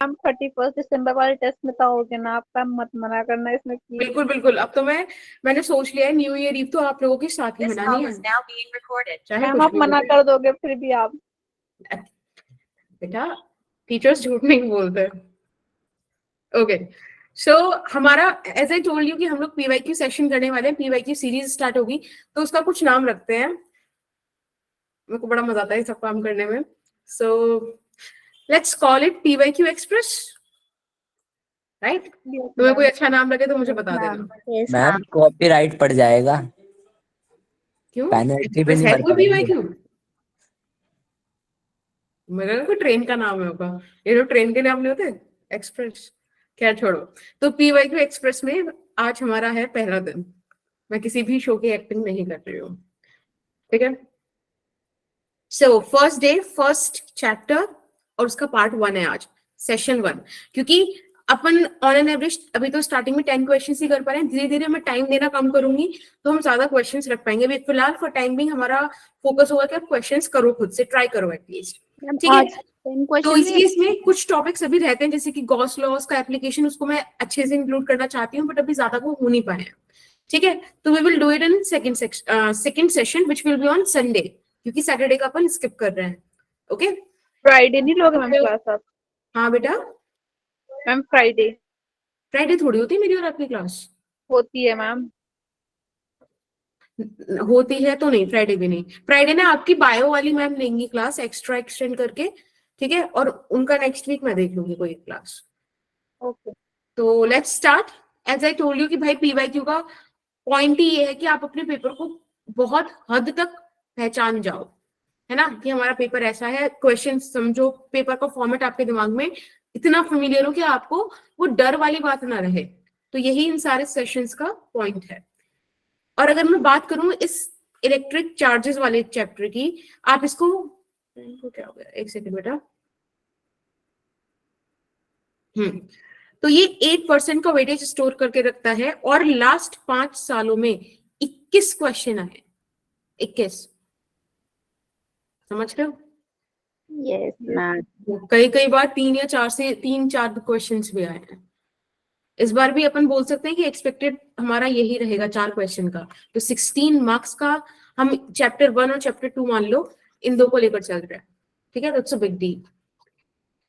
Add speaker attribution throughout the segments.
Speaker 1: Ma'am 31 दिसंबर वाले test में तो होगे ना, आपका मत मना करना इसमें प्लीज।
Speaker 2: बिल्कुल बिल्कुल, अब तो मैंने सोच लिया है न्यू ईयर ईव तो आप लोगों के साथ ही मनानी है, चाहे
Speaker 1: मैम
Speaker 2: कुछ
Speaker 1: आप
Speaker 2: भी
Speaker 1: मना
Speaker 2: बोले।
Speaker 1: कर दोगे फिर भी आप।
Speaker 2: बेटा टीचर्स झूठ नहीं बोलते। ओके, सो हमारा एज आई टोल्ड यू कि हम लोग पीवाईक्यू सेशन करने वाले हैं, पीवाईक्यू सीरीज स्टार्ट होगी, तो उसका कुछ नाम रखते हैं। मेरे को बड़ा मजा आता है सब काम करने में, so let's call it PYQ express, right?
Speaker 1: Yes
Speaker 2: तुम्हें कोई
Speaker 1: मैम।
Speaker 2: अच्छा नाम लगे तो मुझे
Speaker 1: यस
Speaker 2: बता
Speaker 1: मैम।
Speaker 2: देना।
Speaker 1: Yes
Speaker 3: ma'am
Speaker 1: ma'am.
Speaker 3: कॉपीराइट पड़ जाएगा,
Speaker 2: क्यों,
Speaker 3: पेनल्टी भी
Speaker 2: एक्सप्रेस
Speaker 3: नहीं
Speaker 2: है
Speaker 3: भर
Speaker 2: कोई
Speaker 3: पाएंगे।
Speaker 2: पीवाईक्यू? मेरा कोई ट्रेन का नाम है होगा, ये जो ट्रेन के नाम नहीं होते एक्सप्रेस। क्या छोड़ो, तो पीवाईक्यू एक्सप्रेस में आज हमारा है पहला दिन। मैं किसी भी शो की एक्टिंग नहीं कर रही हूँ, ठीक है? So first day first chapter, और उसका पार्ट 1 है आज, सेशन 1। क्योंकि अपन ऑन एन एवरेज अभी तो स्टार्टिंग में 10 क्वेश्चंस ही कर पा रहे हैं, धीरे धीरे मैं टाइम देना कम करूंगी तो हम ज्यादा क्वेश्चंस रख पाएंगे। अभी फिलहाल फॉर टाइम बिंग हमारा फोकस होगा कि आप क्वेश्चंस करो, खुद से ट्राई करो एटलीस्ट,
Speaker 1: मैम
Speaker 2: ठीक है?
Speaker 1: आज 10
Speaker 2: तो
Speaker 1: क्वेश्चन भी।
Speaker 2: इसलिए इसमें कुछ टॉपिक्स अभी रहते हैं, जैसे कि गॉस लॉस का एप्लीकेशन, उसको मैं अच्छे से इंक्लूड करना चाहती हूँ, बट अभी ज्यादा वो हो नहीं पाए हैं, ठीक है? तो we will do it in second session which will be on Sunday, क्योंकि सैटरडे का अपन स्किप कर रहे हैं। ओके,
Speaker 1: फ्राइडे नहीं लोगे मैम क्लास आप?
Speaker 2: हाँ बेटा,
Speaker 1: मैम फ्राइडे
Speaker 2: फ्राइडे थोड़ी होती है मेरी और आपकी क्लास।
Speaker 1: होती है मैम।
Speaker 2: होती है तो नहीं, फ्राइडे भी नहीं। फ्राइडे ना आपकी बायो वाली मैम लेंगी क्लास एक्स्ट्रा एक्सटेंड करके, ठीक है? और उनका नेक्स्ट वीक मैं देख लूंगी कोई क्लास।
Speaker 1: ओके।
Speaker 2: तो let's start. As I told you कि भाई पीवाईक्यू का पॉइंट ही ये है कि आप अपने पेपर को बहुत हद तक पहचान जाओ, है ना? कि हमारा पेपर ऐसा है, क्वेश्चन समझो, पेपर का फॉर्मेट आपके दिमाग में इतना फेमिलियर हो कि आपको वो डर वाली बात ना रहे। तो यही इन सारे सेशंस का पॉइंट है। और अगर मैं बात करूं इस इलेक्ट्रिक चार्जेस वाले चैप्टर की, आप इसको क्या हो गया, एक सेकंड बेटा। तो ये 8% का वेटेज स्टोर करके रखता है, और लास्ट 5 सालों में 21 क्वेश्चन आए, 21, समझ रहे हो?
Speaker 1: Yes ma'am.
Speaker 2: कई कई बार 3 या 4 क्वेश्चन भी आए हैं। इस बार भी अपन बोल सकते हैं कि एक्सपेक्टेड हमारा यही रहेगा, 4 क्वेश्चन का। तो 16 मार्क्स का हम चैप्टर 1 और चैप्टर 2 मान लो, इन दो को लेकर चल रहे हैं, ठीक है? That's a big deal.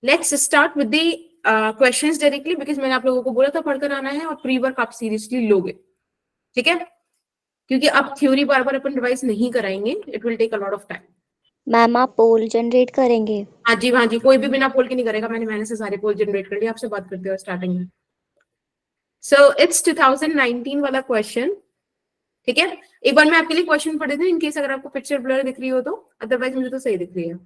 Speaker 2: Let's start with the questions directly, because मैंने आप लोगों को बोला था पढ़कर आना है, और प्री वर्क आप सीरियसली लोगे, ठीक है? क्योंकि अब थ्योरी बार बार अपन रिवाइज नहीं कराएंगे, it will take a lot of time.
Speaker 4: Ma'am आप पोल जनरेट करेंगे?
Speaker 2: हाँ जी, हाँ जी, कोई भी बिना पोल के नहीं करेगा। मैंने से सारे पोल जनरेट कर लिए आपसे बात करते हुए स्टार्टिंग में। सो इट्स 2019 वाला क्वेश्चन, ठीक है? एक बार मैं आपके लिए क्वेश्चन पढ़ देती हूँ, इनकेस अगर आपको पिक्चर ब्लर दिख रही हो तो, अदरवाइज मुझे तो सही दिख रही है।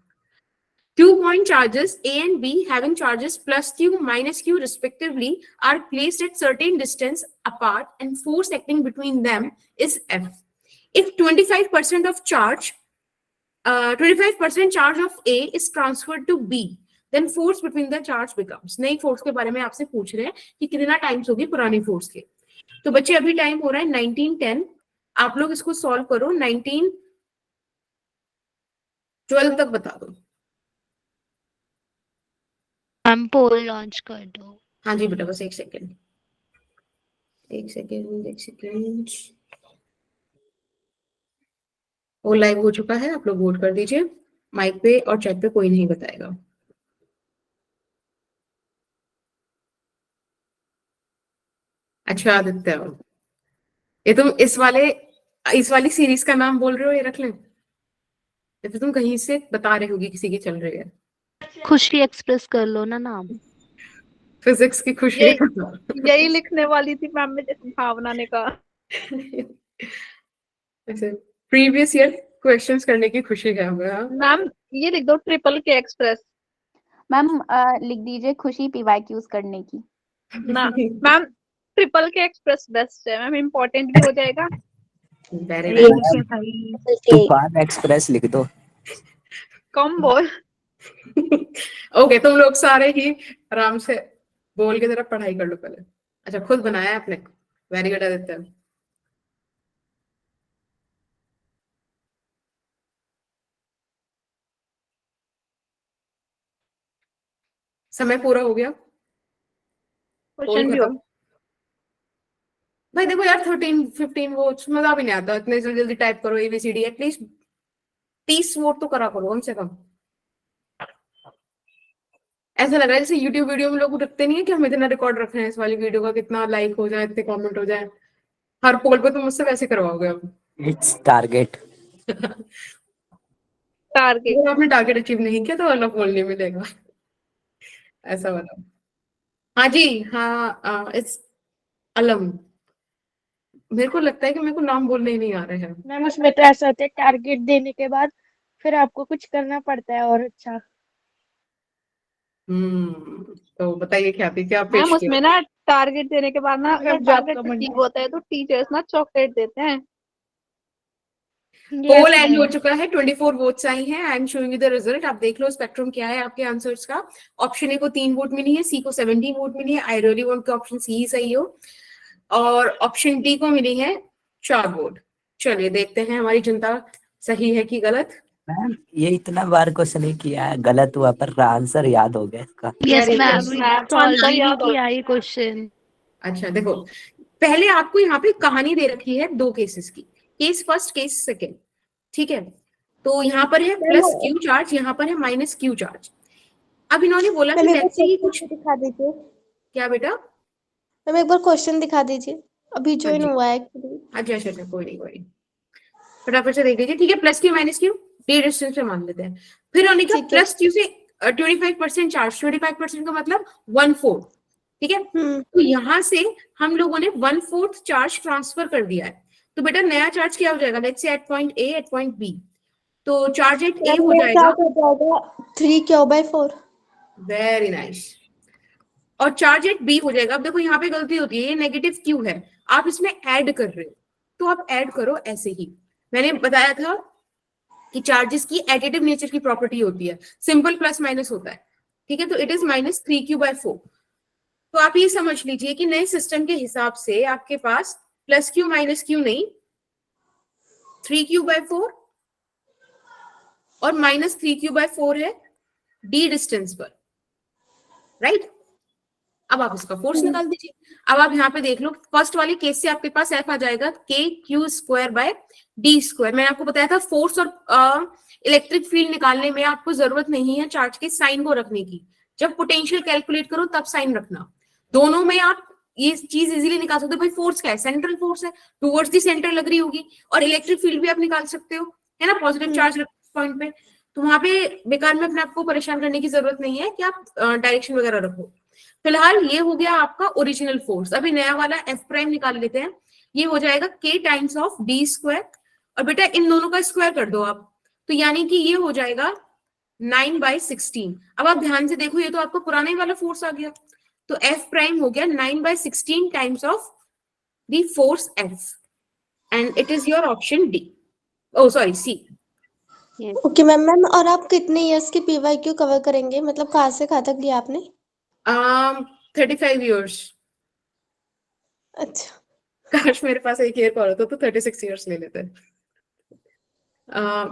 Speaker 2: 2 point charges A and B having charges plus Q minus Q respectively are placed at certain distance apart and force acting between them is F. If 25% of charge 25% charge of A is transferred to B, then force between the charge becomes। नई force के बारे में आपसे पूछ रहे हैं कि कितना टाइम्स होगी पुरानी फोर्स के। तो बच्चे अभी टाइम हो रहा है 1910, आप लोग इसको सॉल्व करो, 1912 तक बता दो।
Speaker 5: हम पोल लॉन्च कर दो।
Speaker 2: हाँ जी बेटा, बस एक सेकेंड, एक सेकेंड, एक सेकेंड। वो लाइव हो चुका है, आप लोग वोट कर दीजिए। माइक पे और चैट पे कोई नहीं बताएगा। अच्छा आदित्य, ये तुम इस वाली सीरीज का नाम बोल रहे हो, ये रख लें? या फिर तुम कहीं से बता रहे होगी किसी की चल रही है?
Speaker 5: खुशी एक्सप्रेस कर लो ना नाम।
Speaker 2: फिजिक्स की खुशी है।
Speaker 1: यही लिखने वाली थी मैम में, जैसे भावना ने कहा।
Speaker 2: ऐसे प्रीवियस ईयर क्वेश्चंस करने की खुशी है हमें, हाँ?
Speaker 1: मैम ये लिख दो ट्रिपल के एक्सप्रेस।
Speaker 4: मैम लिख दीजिए खुशी पीवाईक्यूज करने की।
Speaker 1: ना मैम, ट्रिपल के एक्सप्रेस बेस्ट है मैम, इम्पोर्टेंट भी हो जाएगा।
Speaker 2: वेरी
Speaker 5: ठीक
Speaker 2: नाइस।
Speaker 5: है भाई।
Speaker 3: तूफान एक्सप्रेस लिख दो।
Speaker 1: कम बोल।
Speaker 2: ओके, तुम लोग सारे ही आराम से बोल के जरा पढ़ाई कर लो पहले। अच्छा, खुद बनाया है आपने? Very good Aditya. समय पूरा हो गया।
Speaker 1: क्वेश्चन भी
Speaker 2: खत्म।
Speaker 1: हो
Speaker 2: भाई देखो यार 13-15 वोट्स मजा भी नहीं आता, इतने जल्दी जल्दी टाइप करो ABCD, एटलीस्ट 30 वोट तो करा करो कम से कम। ऐसा लग रहा है जैसे YouTube वीडियो में लोग रखते नहीं है कि हम इतना रिकॉर्ड रख रहे हैं इस वाली वीडियो का, कितना लाइक हो जाए, इतने कमेंट हो जाए। हर पोल पे तुम मुझसे वैसे करवाओगे अब।
Speaker 3: It's target.
Speaker 1: टारगेट।
Speaker 2: अगर आपने टारगेट अचीव नहीं किया तो वाला पोल नहीं मिलेगा, ऐसा वाला। हाँ जी, हाँ इट्स अलम। मेरे को लगता है कि मेरे को नाम बोलने ही नहीं आ रहे हैं।
Speaker 6: मैम उसमें तो ऐसा होता है टारगेट देने के बाद फिर आपको कुछ करना पड़ता है और अच्छा।
Speaker 2: तो बताइए क्या थी, क्या पेश
Speaker 1: मैम
Speaker 2: किया?
Speaker 1: उसमें ना टारगेट देने के बाद ना
Speaker 6: अगर
Speaker 1: अगर
Speaker 6: जॉब
Speaker 1: टारगेट
Speaker 6: का मंडा
Speaker 1: अचीव होता है तो टीचर्स ना चॉकलेट देते हैं।
Speaker 2: पोल एंड हो चुका है, 24 वोट्स आई हैं। I am showing you the result. आप देख लो स्पेक्ट्रम क्या है आपके आंसर्स का। ऑप्शन ए को 3 वोट मिली है, सी को 17 वोट मिली है। आई रियली वांट कि ऑप्शन सी ही सही हो, और ऑप्शन डी को मिली है 4 वोट। चलिए देखते हैं हमारी जनता सही है कि गलत।
Speaker 3: मैम ये इतना बार क्वेश्चन ही किया है, गलत हुआ पर आंसर याद हो गया इसका।
Speaker 5: Yes
Speaker 2: Very
Speaker 5: ma'am,
Speaker 2: good.
Speaker 1: Ma'am
Speaker 5: solve
Speaker 1: answer
Speaker 5: भी
Speaker 1: याद हो
Speaker 5: किया ये क्वेश्चन।
Speaker 2: अच्छा देखो, पहले आपको यहाँ पे कहानी दे रखी है 2 केसेस की, केस फर्स्ट केस सेकेंड, ठीक है। तो यहाँ पर है प्लस क्यू चार्ज, यहाँ पर है माइनस क्यू चार्ज। अब इन्होंने बोला कि वैसे ही कुछ।
Speaker 6: दिखा दीजिए
Speaker 2: क्या बेटा?
Speaker 6: मैम, एक बार क्वेश्चन दिखा दीजिए, अभी ज्वाइन
Speaker 2: जी।
Speaker 6: हुआ है एक्चुअली।
Speaker 2: अच्छा कोई नहीं फटाफट से देख लीजिए, ठीक है। Plus Q minus Q D distance पे मान लेते हैं। फिर उन्होंने कहा
Speaker 6: ठीक है।
Speaker 2: प्लस क्यू से 25% चार्ज, 25% का मतलब 1/4, ठीक है। तो यहाँ से हम लोगों ने 1/4 चार्ज ट्रांसफर कर दिया है। तो बेटा नया चार्ज क्या हो जाएगा, let's say at point A at point B. तो चार्ज एट ए हो जाएगा
Speaker 6: 3q/4।
Speaker 2: वेरी नाइस, और चार्ज एट बी हो जाएगा। अब देखो यहाँ पे गलती होती है, ये नेगेटिव क्यू है, आप इसमें ऐड कर रहे हो, तो आप ऐड करो ऐसे ही। मैंने बताया था कि चार्जेस की एडिटिव नेचर की प्रॉपर्टी होती है, सिंपल प्लस माइनस होता है, ठीक है। तो इट इज -3q/4। तो आप ये समझ लीजिए कि नए सिस्टम के हिसाब से आपके पास प्लस क्यू माइनस क्यू नहीं, 3q/4 और -3q/4 है डी डिस्टेंस पर, राइट। अब आप इसका फोर्स निकाल दीजिए। अब आप यहाँ पे देख लो, फर्स्ट वाले केस से आपके पास F आ जाएगा kq²/d²। मैंने आपको बताया था फोर्स और इलेक्ट्रिक फील्ड निकालने में आपको जरूरत नहीं है चार्ज के साइन को रखने की। जब पोटेंशियल कैलकुलेट करो तब साइन रखना। दोनों में आप ये चीज इजीली निकाल सकते हो। भाई फोर्स क्या है, सेंट्रल फोर्स है, टुवर्ड्स दी सेंटर लग रही होगी, और इलेक्ट्रिक फील्ड भी आप निकाल सकते हो, है ना, पॉजिटिव चार्ज पॉइंट पे। तो वहां पे बेकार में अपने आपको परेशान करने की जरूरत नहीं है कि आप डायरेक्शन वगैरह रखो। फिलहाल ये हो गया आपका ओरिजिनल फोर्स। अभी नया वाला F प्राइम निकाल लेते हैं। ये हो जाएगा k टाइम्स ऑफ d², और बेटा इन दोनों का स्क्वायर कर दो आप, तो यानी कि ये हो जाएगा 9/16। अब आप ध्यान से देखो, ये तो आपका पुराना ही वाला फोर्स आ गया, तो F प्राइम हो गया 9/16 times of the force F, and it is your option D, oh sorry C.
Speaker 6: Okay ma'am, और आप कितने इयर्स की पीवाईक्यू कवर करेंगे, मतलब कहाँ से कहाँ तक लिया आपने?
Speaker 2: 35 years।
Speaker 6: अच्छा,
Speaker 2: काश मेरे पास एक ईयर और होता तो 36 years ले लेते।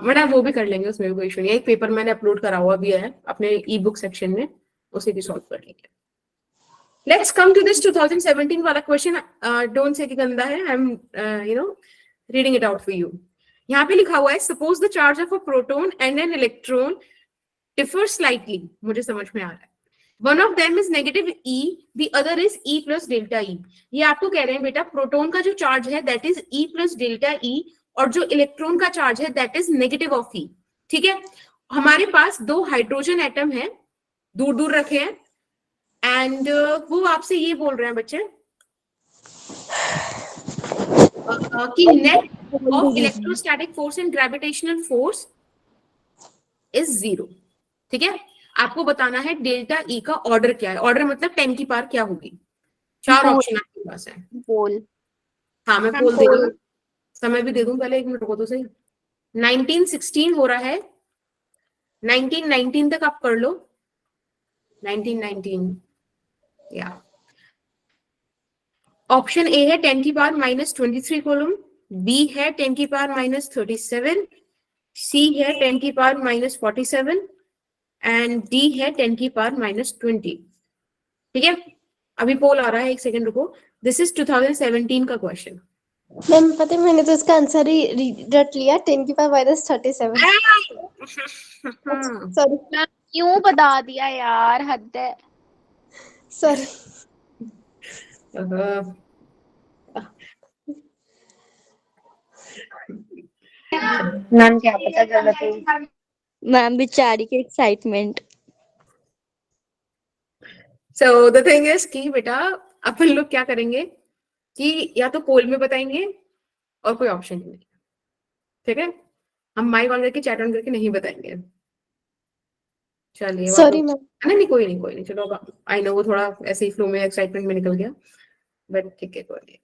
Speaker 2: मैडम वो भी कर लेंगे, उसमें भी कोई इशू नहीं है। एक पेपर मैंने अपलोड करा हुआ भी है अपने ई बुक सेक्शन में, उसे भी सॉल्व कर लेंगे। लेट्स कम टू दिस 2017 वाला क्वेश्चन। डोंट से कि गंदा है, I am reading it out for you. यहाँ पे लिखा हुआ है, suppose the charge of a proton and an electron differ slightly. मुझे समझ में आ रहा है। One of them is negative E, the other is E plus delta E। ये आपको कह रहे हैं बेटा प्रोटॉन का जो चार्ज है that is E plus delta E, और जो इलेक्ट्रॉन का चार्ज है that is negative of E, ठीक है। हमारे पास 2 हाइड्रोजन एटम हैं, दूर दूर रखे हैं, एंड वो आपसे ये बोल रहे हैं बच्चे कि net of electrostatic force and gravitational force is 0, ठीक है। आपको बताना है डेल्टा ई का ऑर्डर क्या है। ऑर्डर मतलब 10 की पावर क्या होगी। 4 ऑप्शन आपके पास है।
Speaker 4: पोल।
Speaker 2: हाँ मैं पोल दे दूँ, समय भी दे दूं, पहले 1 मिनट रुको तो सही। 1916 हो रहा है, 1919 तक आप कर लो। 1919 या ऑप्शन ए है 10 की पावर -23 कूलम, बी है 10 की पावर -37, सी है 10 की पावर -47, एंड डी है 10⁻⁻20। ठीक है, अभी पोल आ रहा है, एक सेकंड रुको। दिस इज 2017 का क्वेश्चन।
Speaker 6: मैम पता है मैंने तो इसका आंसर ही रट लिया 10⁻37। सॉरी
Speaker 4: मैम क्यों बता दिया यार, हद है।
Speaker 6: सॉरी।
Speaker 7: मैम क्या पता गलत हो।
Speaker 8: मैम बेचारी की excitement.
Speaker 2: So the thing is कि बेटा अपन लोग क्या करेंगे कि या तो पोल में बताएंगे और कोई ऑप्शन नहीं, ठीक है। हम माइक ऑन करके चैट ऑन करके नहीं बताएंगे। चलिए
Speaker 6: सॉरी मैम।
Speaker 2: नहीं, कोई नहीं, चलो आई नो वो थोड़ा ऐसे ही फ्लो में एक्साइटमेंट में निकल गया, बट ठीक है, कोई नहीं।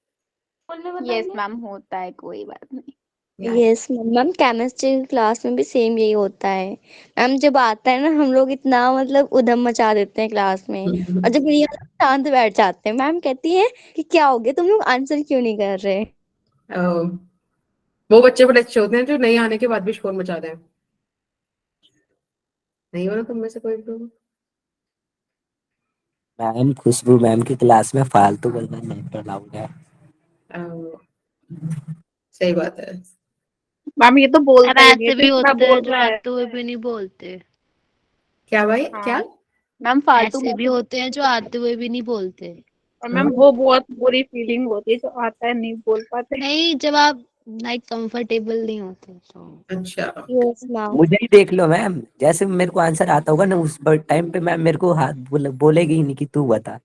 Speaker 4: यस मैम, होता है, कोई बात नहीं।
Speaker 8: यस मैम, केमिस्ट्री क्लास में भी सेम यही होता है। मैम जब आता है ना हम लोग इतना मतलब उधम मचा देते हैं क्लास में, और जब ये शांत बैठ जाते हैं मैम कहती है कि क्या हो गया, तुम लोग आंसर क्यों नहीं कर रहे।
Speaker 2: वो बच्चे बड़े अच्छे होते हैं जो नहीं आने के बाद भी शोर मचा दें। नहीं हो ना तुम में से कोई भी?
Speaker 3: मैम खुशबू मैम की क्लास में फालतू बोलना नहीं अलाउड है।
Speaker 2: सही बात है।
Speaker 1: मैम ये तो
Speaker 5: अब
Speaker 1: बोलता ही नहीं
Speaker 5: ऐसे
Speaker 1: है,
Speaker 5: भी
Speaker 1: तो इतना
Speaker 5: होते हैं
Speaker 1: बोल
Speaker 5: जो
Speaker 1: रहा है।
Speaker 5: आते हुए भी नहीं बोलते।
Speaker 2: क्या भाई,
Speaker 1: हाँ।
Speaker 2: क्या?
Speaker 4: मैम फालतू
Speaker 5: ऐसे भी होते हैं जो आते हुए भी नहीं बोलते।
Speaker 1: और मैम वो बहुत बुरी फीलिंग होती है जो आता है नहीं बोल पाते।
Speaker 5: नहीं, जब आप लाइक कंफर्टेबल नहीं होते तो।
Speaker 2: अच्छा,
Speaker 8: यस मैम।
Speaker 3: मुझे ही देख लो मैम, जैसे मेरे को आंसर आता होगा ना उस टाइम पे मैम मेरे को हाथ बोलेगी ही नहीं कि तू बता।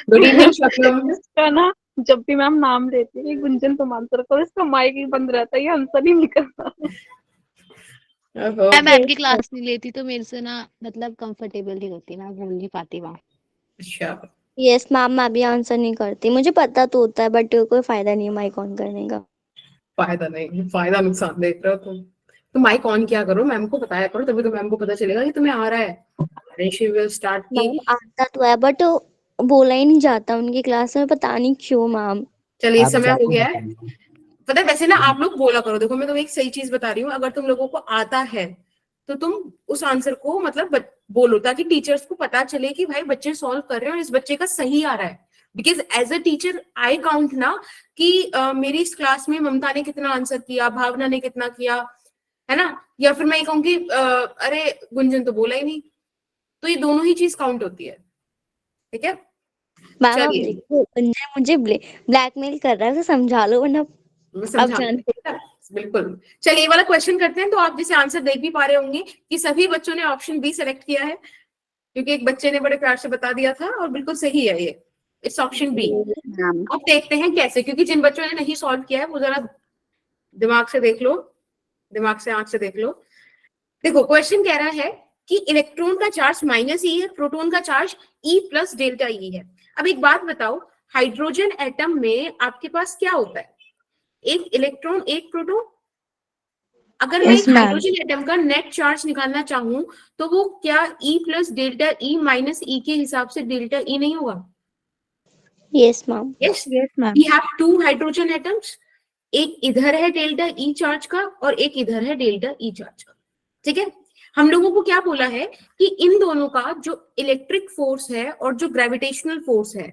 Speaker 2: गुड इवनिंग शक्लम।
Speaker 1: इसका ना जब भी मैम नाम लेती है गुंजन तुम आंसर करो, इसका माइक ही बंद रहता है, ये आंसर ही नहीं करता।
Speaker 5: मैं मैम की क्लास नहीं लेती तो मेरे से ना मतलब कंफर्टेबल नहीं होती, मैं बोल नहीं पाती वहाँ।
Speaker 2: अच्छा,
Speaker 8: यस मैम, मैं भी आंसर नहीं करती, मुझे पता तो होता है बट कोई फायदा नहीं है माइक ऑन करने का।
Speaker 2: फायदा नहीं, फायदा नुकसान देख रहे हो तुम। तो माइक ऑन क्या करो, मैम को बताया करो, तभी तो मैम को पता चलेगा कि तुम्हें आ रहा है। शी विल स्टार्ट की।
Speaker 8: मैम आता तो है बट बोला ही नहीं जाता उनकी क्लास में, पता नहीं क्यों मैम।
Speaker 2: चलिए
Speaker 3: आप
Speaker 2: समय हो
Speaker 3: जाके
Speaker 2: गया है।
Speaker 3: बताइए।
Speaker 2: पता है वैसे ना आप लोग बोला करो, देखो मैं तुम्हें एक सही चीज बता रही हूँ, अगर तुम लोगों को आता है तो तुम उस आंसर को मतलब बोलो, ताकि टीचर्स को पता चले कि भाई बच्चे सॉल्व कर रहे हैं और इस बच्चे का सही आ रहा है। Because as a teacher I count ना कि मेरी इस क्लास में ममता ने कितना आंसर किया, भावना ने कितना किया, है ना, या फिर मैं ये कहूँ कि अरे गुंजन तो बोला ही नहीं। तो ये दोनों ही चीज काउंट होती है, ठीक है।
Speaker 8: मैम आप
Speaker 2: चलिए
Speaker 8: देखो मुझे ब्लैकमेल कर रहा है, उसे समझा लो वरना
Speaker 2: मैं
Speaker 8: आप
Speaker 2: समझा
Speaker 8: जानते।
Speaker 2: बिल्कुल। चलिए ये वाला क्वेश्चन करते हैं। तो आप जैसे आंसर देख भी पा रहे होंगे कि सभी बच्चों ने ऑप्शन बी सेलेक्ट किया है, क्योंकि एक बच्चे ने बड़े प्यार से बता दिया था और बिल्कुल सही है ये, इट्स ऑप्शन बी।
Speaker 4: मैम
Speaker 2: अब देखते हैं कैसे, क्योंकि जिन बच्चों ने नहीं सॉल्व किया है वो जरा दिमाग से देख लो, दिमाग से आंख से देख लो। देखो क्वेश्चन कह रहा है कि इलेक्ट्रॉन का चार्ज -e है, प्रोटॉन का चार्ज E + ΔE है। अब एक बात बताओ, हाइड्रोजन एटम में आपके पास क्या होता है? एक इलेक्ट्रॉन एक प्रोटॉन। अगर मैं
Speaker 8: Yes,
Speaker 2: एक
Speaker 8: ma'am.
Speaker 2: हाइड्रोजन एटम का नेट चार्ज निकालना चाहूं तो वो क्या E + ΔE - E के हिसाब से ΔE नहीं होगा?
Speaker 8: Yes ma'am.
Speaker 2: Yes,
Speaker 4: yes ma'am
Speaker 2: we have 2 hydrogen atoms, एक इधर है ΔE चार्ज का और एक इधर है ΔE चार्ज का, ठीक है। हम लोगों को क्या बोला है कि इन दोनों का जो इलेक्ट्रिक फोर्स है और जो ग्रेविटेशनल फोर्स है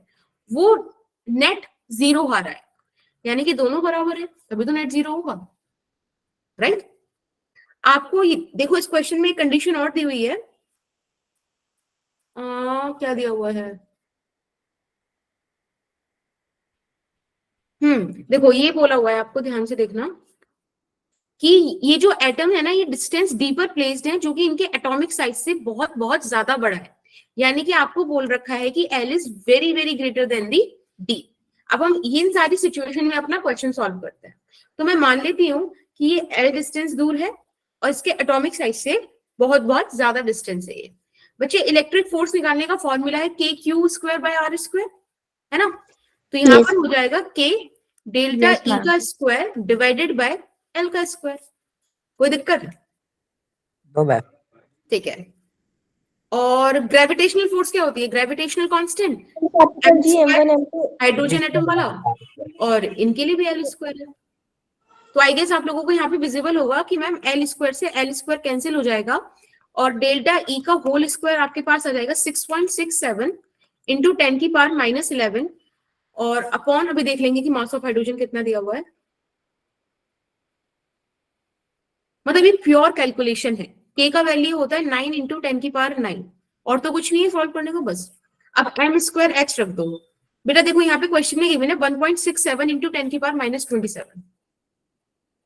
Speaker 2: वो नेट 0 आ रहा है, यानी कि दोनों बराबर है, तभी तो नेट 0 होगा, राइट। आपको देखो इस क्वेश्चन में कंडीशन और दी हुई है। क्या दिया हुआ है? देखो ये बोला हुआ है, आपको ध्यान से देखना कि ये जो एटम है ना ये डिस्टेंस डी पर प्लेस्ड है, जो कि इनके एटॉमिक साइज से बहुत बहुत ज्यादा बड़ा है। यानी कि आपको बोल रखा है कि L is very very greater than the D। अब हम इन सारी सिचुएशन में अपना क्वेश्चन सॉल्व करते हैं। तो मैं मान लेती हूँ कि ये L डिस्टेंस दूर है और इसके एटॉमिक साइज से बहुत बहुत ज्यादा डिस्टेंस है ये। बच्चे इलेक्ट्रिक फोर्स निकालने का फॉर्मूला है KQ²/R², है ना। तो यहाँ पर हो जाएगा K ΔE का स्क्वायर डिवाइडेड बाय L का स्क्वायर। कोई दिक्कत है?
Speaker 3: No ma'am.
Speaker 2: ठीक है। और ग्रेविटेशनल फोर्स क्या होती है? Gravitational constant
Speaker 6: capital G M1 M2।
Speaker 2: Hydrogen atom वाला, और इनके लिए भी L² है। तो आई गेस आप लोगों को यहाँ पे विजिबल होगा कि मैम L² से L² कैंसिल हो जाएगा और डेल्टा ई का होल स्क्वायर आपके पास आ जाएगा 6.67 इंटू 10 की पावर -11 और अपॉन अभी देख लेंगे कि मास ऑफ हाइड्रोजन कितना दिया हुआ है। मतलब ये प्योर कैलकुलेशन है। के का वैल्यू होता है 9 इंटू 10 की पावर 9 और तो कुछ नहीं है सॉल्व करने को बस। अब m स्क्वायर h रख दो बेटा। देखो यहाँ पे क्वेश्चन में गिवन है 1.67 इंटू 10 की पावर -27,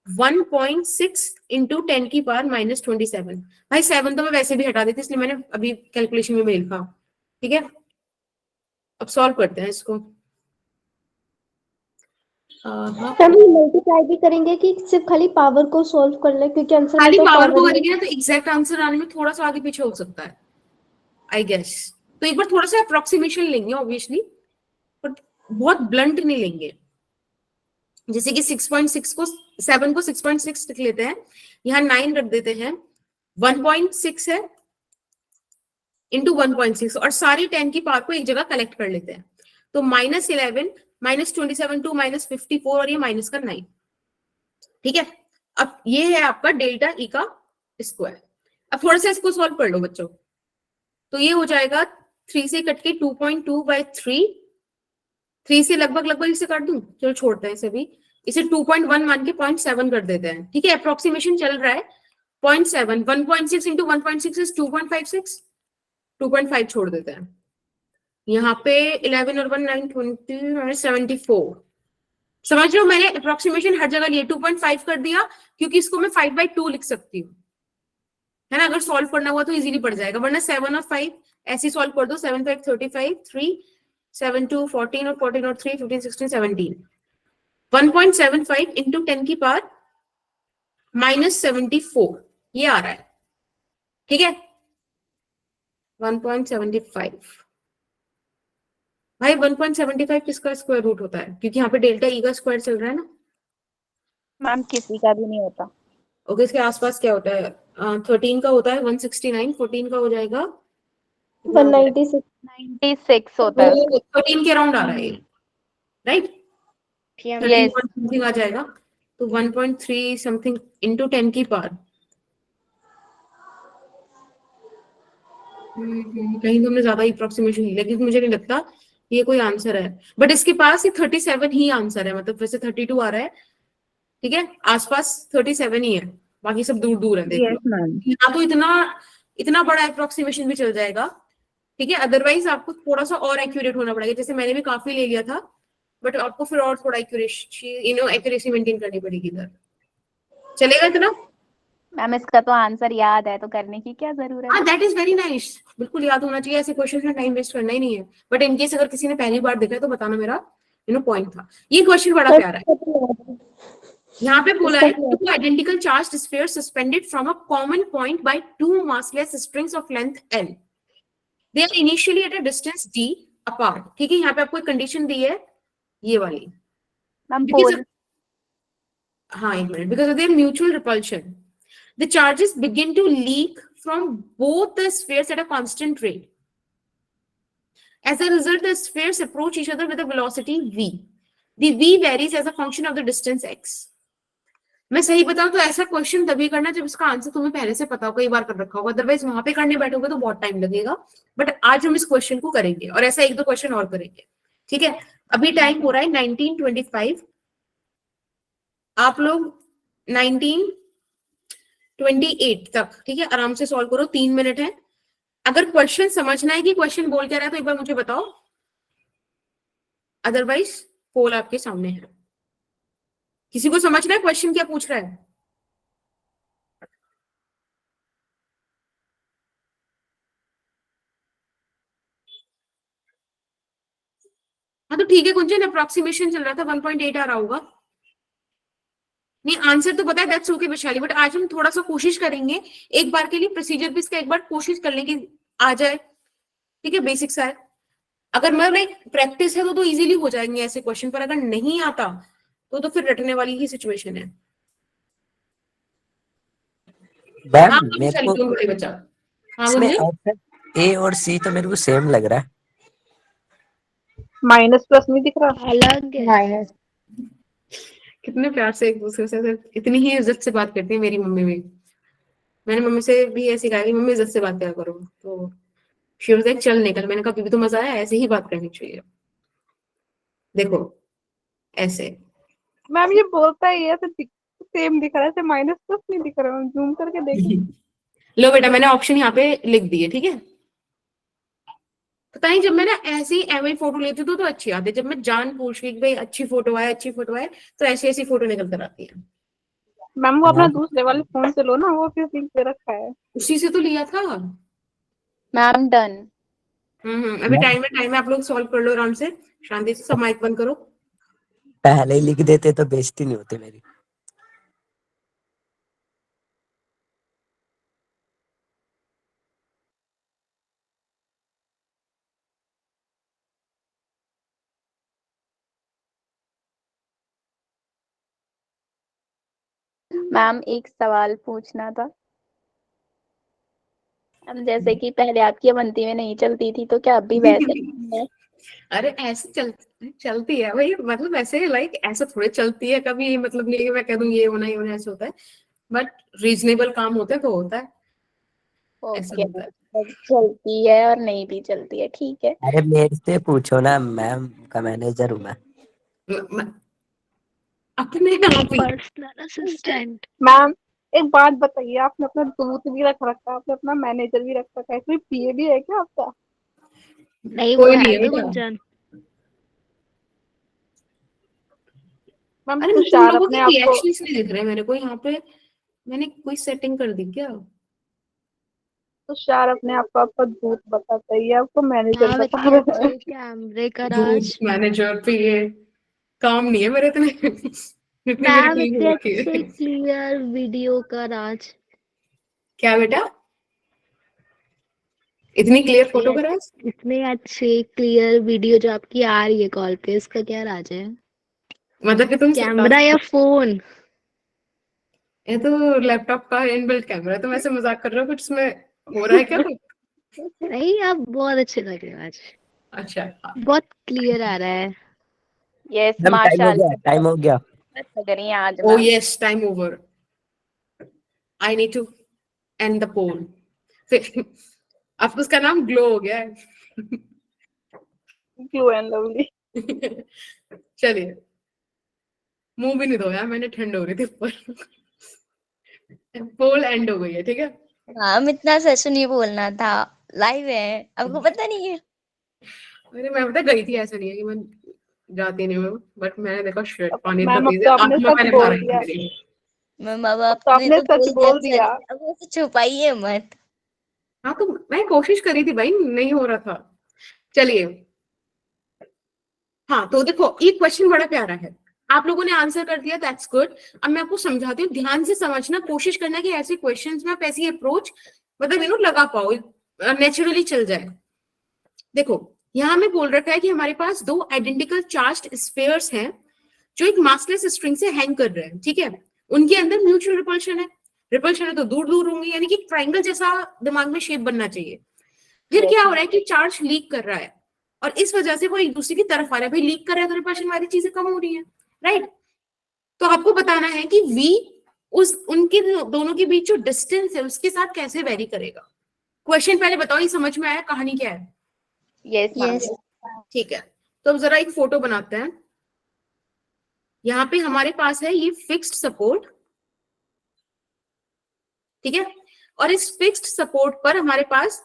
Speaker 2: 1.6 इंटू 10 की पावर -27। भाई 7 तो मैं वैसे भी हटा देती इसलिए मैंने अभी कैलकुलेशन में लिखा। ठीक है, अब सॉल्व करते हैं इसको।
Speaker 6: हम मल्टीप्लाई भी करेंगे कि सिर्फ खाली पावर को सॉल्व कर ले, क्योंकि आंसर में
Speaker 2: खाली
Speaker 6: तो
Speaker 2: पावर को
Speaker 6: power ही
Speaker 2: करेंगे ना तो एग्जैक्ट आंसर आने में थोड़ा सा आगे पीछे हो सकता है आई गेस। तो एक बार थोड़ा सा अप्रोक्सीमेशन लेंगे ऑब्वियसली, बट बहुत ब्लंट नहीं लेंगे। जैसे कि 6.6 को 7 को 6.6 लिख लेते हैं, यहाँ 9 रख देते हैं, 1.6 है इंटू 1.6 और सारी 10 की पावर को एक जगह कलेक्ट कर लेते हैं। तो -11 -27 टू -54 और ये माइनस का 9। ठीक है, अब ये है आपका डेल्टा ई का स्क्वायर। अब थोड़ा सा इसको सॉल्व कर लो बच्चों। तो ये हो जाएगा 3 से कट के 2.2/3, 3 से लगभग इसे काट दूं, चलो छोड़ते हैं इसे भी, इसे 2.1 मान के 0.7 कर देते हैं। ठीक है, अप्रोक्सीमेशन चल रहा है 0.7, 1.6 इंटू 1.6 इज 2.56, 2.5 छोड़ देते हैं। यहाँ पे 11 और 1 9 20 74। समझ रहे हो, मैंने अप्रोक्सीमेशन हर जगह लिए 2.5 कर दिया क्योंकि इसको मैं 5/2 लिख सकती हूँ, है ना। अगर सॉल्व करना हुआ तो इजीली पड़ जाएगा, वरना 7 और 5 ऐसे सॉल्व कर दो। 7 5 35, 3 7 2 14 और 14 और 3 15 16 17। 1.75 इंटू 10 की पावर -74 ये आ रहा है। ठीक है, 1.75। भाई 1.75 किसका स्क्वायर रूट होता है? क्योंकि यहाँ पे डेल्टा ई का स्क्वायर चल रहा है ना।
Speaker 4: मैम किसी का भी नहीं होता।
Speaker 2: ओके, इसके आसपास क्या होता है? 13 का होता है 169, 14 का हो जाएगा
Speaker 6: 196।
Speaker 4: 96 होता है।
Speaker 2: 13 के अराउंड आ रहा है, राइट? 13
Speaker 4: यस
Speaker 2: समथिंग आ जाएगा। तो 1.3 समथिंग इंटू 10 की पावर। कहीं तो हमने ज्यादा अप्रोक्सीमेशन ली, लेकिन मुझे नहीं लगता ये कोई आंसर है। बट इसके पास ये 37 ही आंसर है, मतलब वैसे 32 आ रहा है। ठीक है, आसपास 37 ही है, बाकी सब दूर दूर है। देख लो यहाँ तो इतना बड़ा अप्रोक्सीमेशन भी चल जाएगा। ठीक है, अदरवाइज आपको थोड़ा सा और एक्यूरेट होना पड़ेगा। जैसे मैंने भी काफी ले लिया था, बट आपको फिर और थोड़ा एक्यूरेसी मेंटेन करनी पड़ेगी इधर। चलेगा इतना?
Speaker 4: मैम इसका तो आंसर याद है तो करने की क्या जरूरत है।
Speaker 2: हाँ, दैट इज वेरी नाइस। बिल्कुल याद होना चाहिए, ऐसे क्वेश्चन में टाइम वेस्ट करना ही नहीं है। बट इनकेस अगर किसी ने पहली बार देखा है तो बताना, मेरा पॉइंट था। ये क्वेश्चन बड़ा प्यारा है। यहाँ पे बोला है two identical charged spheres suspended from a common point by two massless strings of length L. They are initially at a distance d apart. ठीक है, यहाँ पे आपको एक कंडीशन दी है ये वाली।
Speaker 4: मैम
Speaker 2: हाँ, एक minute. Because of their mutual repulsion, the charges begin to leak from both the spheres at a constant rate. As a result, the spheres approach each other with a velocity v. The v varies as a function of the distance x. मैं सही बताऊं तो ऐसा question तभी करना जब इसका answer तुम्हें पहले से पता हो, कई बार कर रखा होगा। अदरवाइज वहां पे करने बैठोगे तो बहुत टाइम लगेगा। बट आज हम इस क्वेश्चन को करेंगे और ऐसा 1-2 क्वेश्चन और करेंगे। ठीक है, अभी टाइम हो रहा है 19:25। आप लोग 19:28 तक, ठीक है, आराम से सॉल्व करो। 3 मिनट है। अगर क्वेश्चन समझना है कि क्वेश्चन बोल क्या रहा है तो एक बार मुझे बताओ, अदरवाइज पोल आपके सामने है। किसी को समझना है क्वेश्चन क्या पूछ रहा है? हाँ तो ठीक है कुंजन, अप्रोक्सीमेशन चल रहा था 1.8 आ रहा होगा। नहीं, आंसर तो पता है, दैट्स ओके वैशाली। बट आज हम थोड़ा सा कोशिश करेंगे एक बार के लिए, प्रोसीजर भी इसका एक बार कोशिश कर लेंगे आ जाए। ठीक है, बेसिक सा है। अगर मतलब प्रैक्टिस है तो इजीली हो जाएंगे ऐसे क्वेश्चन, पर अगर नहीं आता तो फिर रटने वाली ही सिचुएशन है।
Speaker 3: मैम
Speaker 2: हाँ,
Speaker 3: मेरे को
Speaker 2: बड़े बच्चा। हाँ
Speaker 3: इसमें
Speaker 2: बोलिए।
Speaker 3: ऑप्शन ए और सी तो मेरे को सेम लग रहा है।
Speaker 1: माइनस प्लस नहीं दिख रहा।
Speaker 5: अलग है।
Speaker 7: माइनस
Speaker 2: कितने प्यार से एक दूसरे से इतनी ही इज्जत से बात करती है मेरी मम्मी भी। मैंने मम्मी से भी ऐसे कहा कि मम्मी इज्जत से बात किया करो, तो शी वाज लाइक चल निकल। मैंने कहा अभी भी तो मजा आया, ऐसे ही बात करनी चाहिए। देखो ऐसे।
Speaker 1: मैम ये बोलता है ये सेम दिख रहा है, ऐसे माइनस प्लस नहीं दिख रहा है, जूम करके देखिए।
Speaker 2: लो बेटा मैंने ऑप्शन यहाँ पे लिख दिए, ठीक है। पता नहीं जब मैं ना ऐसी एवरी फोटो लेती हूँ तो अच्छी आती है, जब मैं जान पूछ के भाई अच्छी फोटो आए तो ऐसी ऐसी फोटो निकल कर आती है।
Speaker 1: मैम वो अपना
Speaker 3: मैम
Speaker 1: दूसरे वाले फोन से लो ना, वो फिर लिंक पे रखा है।
Speaker 2: उसी से तो लिया था।
Speaker 4: Ma'am done.
Speaker 2: अभी टाइम है, आप लोग सॉल्व कर लो आराम से, शांति से। सब माइक बंद करो।
Speaker 3: पहले ही लिख देते तो बेइज्जती नहीं होती मेरी।
Speaker 4: मैम एक सवाल पूछना था। हम जैसे कि पहले आपकी बनती में नहीं चलती थी, तो क्या अब भी वैसे ही है?
Speaker 2: अरे ऐसे चलती है भाई, मतलब ऐसे लाइक ऐसा थोड़े चलती है कभी, मतलब नहीं कि मैं कह दूं ये होना ही होना, ऐसे होता है। बट रीजनेबल काम होता है तो होता है, ऐसा
Speaker 4: ओके,
Speaker 2: होता है।
Speaker 4: चलती है और नहीं भी चलती है, ठीक है।
Speaker 3: अरे मेरे से पूछो ना, मैम का मैनेजर हूँ मैं।
Speaker 2: अपने आप ही।
Speaker 5: Personal assistant.
Speaker 1: मैम एक बात बताइए, आपने अपना दूत भी रख रखा है, आपने अपना मैनेजर भी रख रखा है, कोई पीए भी है क्या आपका?
Speaker 5: नहीं वो
Speaker 2: कोई नहीं
Speaker 5: है
Speaker 2: है
Speaker 5: तो
Speaker 2: बेटा।
Speaker 5: गुंजन।
Speaker 1: मैम
Speaker 2: अरे तुम
Speaker 1: तुषार
Speaker 2: लोगों
Speaker 1: अपने
Speaker 2: के
Speaker 1: आप को,
Speaker 2: रिएक्शंस नहीं दिख रहे मेरे को यहाँ पे। मैंने कोई सेटिंग कर दी क्या?
Speaker 1: तुषार अपने आप को आपका दूत बताता है, ये आपको मैनेजर
Speaker 5: आप
Speaker 1: बता
Speaker 5: इतने
Speaker 1: रहा है।
Speaker 5: अच्छे कैमरे का
Speaker 2: दूध
Speaker 5: राज।
Speaker 2: मैनेजर पे ये काम नहीं है मेरे इतने जितनी मेरी
Speaker 5: मैम
Speaker 2: टीम
Speaker 5: इतने
Speaker 2: हो रखी
Speaker 5: अच्छे
Speaker 2: है।
Speaker 5: क्लियर वीडियो का राज।
Speaker 2: क्या बेटा? इतनी क्लियर फोटो करा?
Speaker 5: इतने अच्छे क्लियर वीडियो जो आपकी आ रही है कॉल पे, इसका क्या राज है?
Speaker 2: मतलब कि तुम
Speaker 5: कैमरा या फोन?
Speaker 2: ये तो लैपटॉप का इनबिल्ट कैमरा है, तुम ऐसे मजाक कर रहे हो कुछ इसमें हो रहा है क्या कुछ?
Speaker 5: नहीं आप बहुत अच्छे लग रहे हो आज,
Speaker 2: अच्छा।
Speaker 5: बहुत क्लियर आ रहा है।
Speaker 4: यस
Speaker 3: मैम टाइम हो गया,
Speaker 4: माशाल्लाह,
Speaker 3: टाइम हो गया।
Speaker 4: लग रही हैं आज
Speaker 2: oh
Speaker 4: ma'am.
Speaker 2: Yes, time over. I need to end the poll. फिर अब उसका नाम ग्लो हो गया है।
Speaker 1: क्यू एंड लवली।
Speaker 2: चलिए, मुंह भी नहीं धोया मैंने, ठंड हो रही थी ऊपर। पोल एंड हो गई है, ठीक है।
Speaker 8: मैम इतना सच नहीं बोलना था, लाइव है, आपको पता नहीं है?
Speaker 2: अरे मैं पता गई थी, ऐसा नहीं है कि मैं जाती नहीं हूँ, बट मैंने देखा शिट पानी इतना
Speaker 1: मैम अब
Speaker 2: तेज
Speaker 1: तो
Speaker 2: है,
Speaker 1: आपने
Speaker 2: आत्मा
Speaker 1: सच
Speaker 2: पहले बाहर
Speaker 1: बोल
Speaker 2: आई थी
Speaker 1: दिया,
Speaker 2: मेरी।
Speaker 8: मैम अब
Speaker 1: अब तो
Speaker 8: आपने
Speaker 1: आपने
Speaker 8: तो
Speaker 1: सच
Speaker 8: बोल दिया
Speaker 1: बोल दिया।
Speaker 8: सच, अब उसे छुपाइए मत।
Speaker 2: हाँ तो मैं कोशिश करी थी भाई, नहीं हो रहा था। चलिए, हाँ तो देखो ये क्वेश्चन बड़ा प्यारा है, आप लोगों ने आंसर कर दिया, दैट्स गुड। अब मैं आपको समझाती हूँ, ध्यान से समझना, कोशिश करना कि ऐसे क्वेश्चंस में आप ऐसी अप्रोच मतलब लगा पाओ, नेचुरली चल जाए। देखो यहाँ में बोल रखा है कि हमारे पास दो आइडेंटिकल चार्ज्ड स्फीयर्स हैं जो एक मासलेस स्ट्रिंग से हैंग कर रहे हैं, ठीक है। उनके अंदर म्यूचुअल रिपल्शन है, रिपल्शन है तो दूर दूर होंगे, यानी कि ट्राइंगल जैसा दिमाग में शेप बनना चाहिए। फिर क्या हो रहा है कि चार्ज लीक कर रहा है और इस वजह से वो एक दूसरे की तरफ आ रहा है, भाई लीक कर रहा है तो रिपल्शन वाली चीजें कम हो रही है, राइट। तो आपको बताना है कि v उस उनके दोनों के बीच जो डिस्टेंस है उसके साथ कैसे वेरी करेगा। क्वेश्चन पहले बताओ, ये समझ में आया, कहानी क्या है?
Speaker 4: Yes ma'am.
Speaker 8: यस।
Speaker 2: ठीक है, तो अब जरा एक फोटो बनाते हैं। यहाँ पे हमारे पास है ये फिक्स्ड सपोर्ट, ठीक है, और इस फिक्स्ड सपोर्ट पर हमारे पास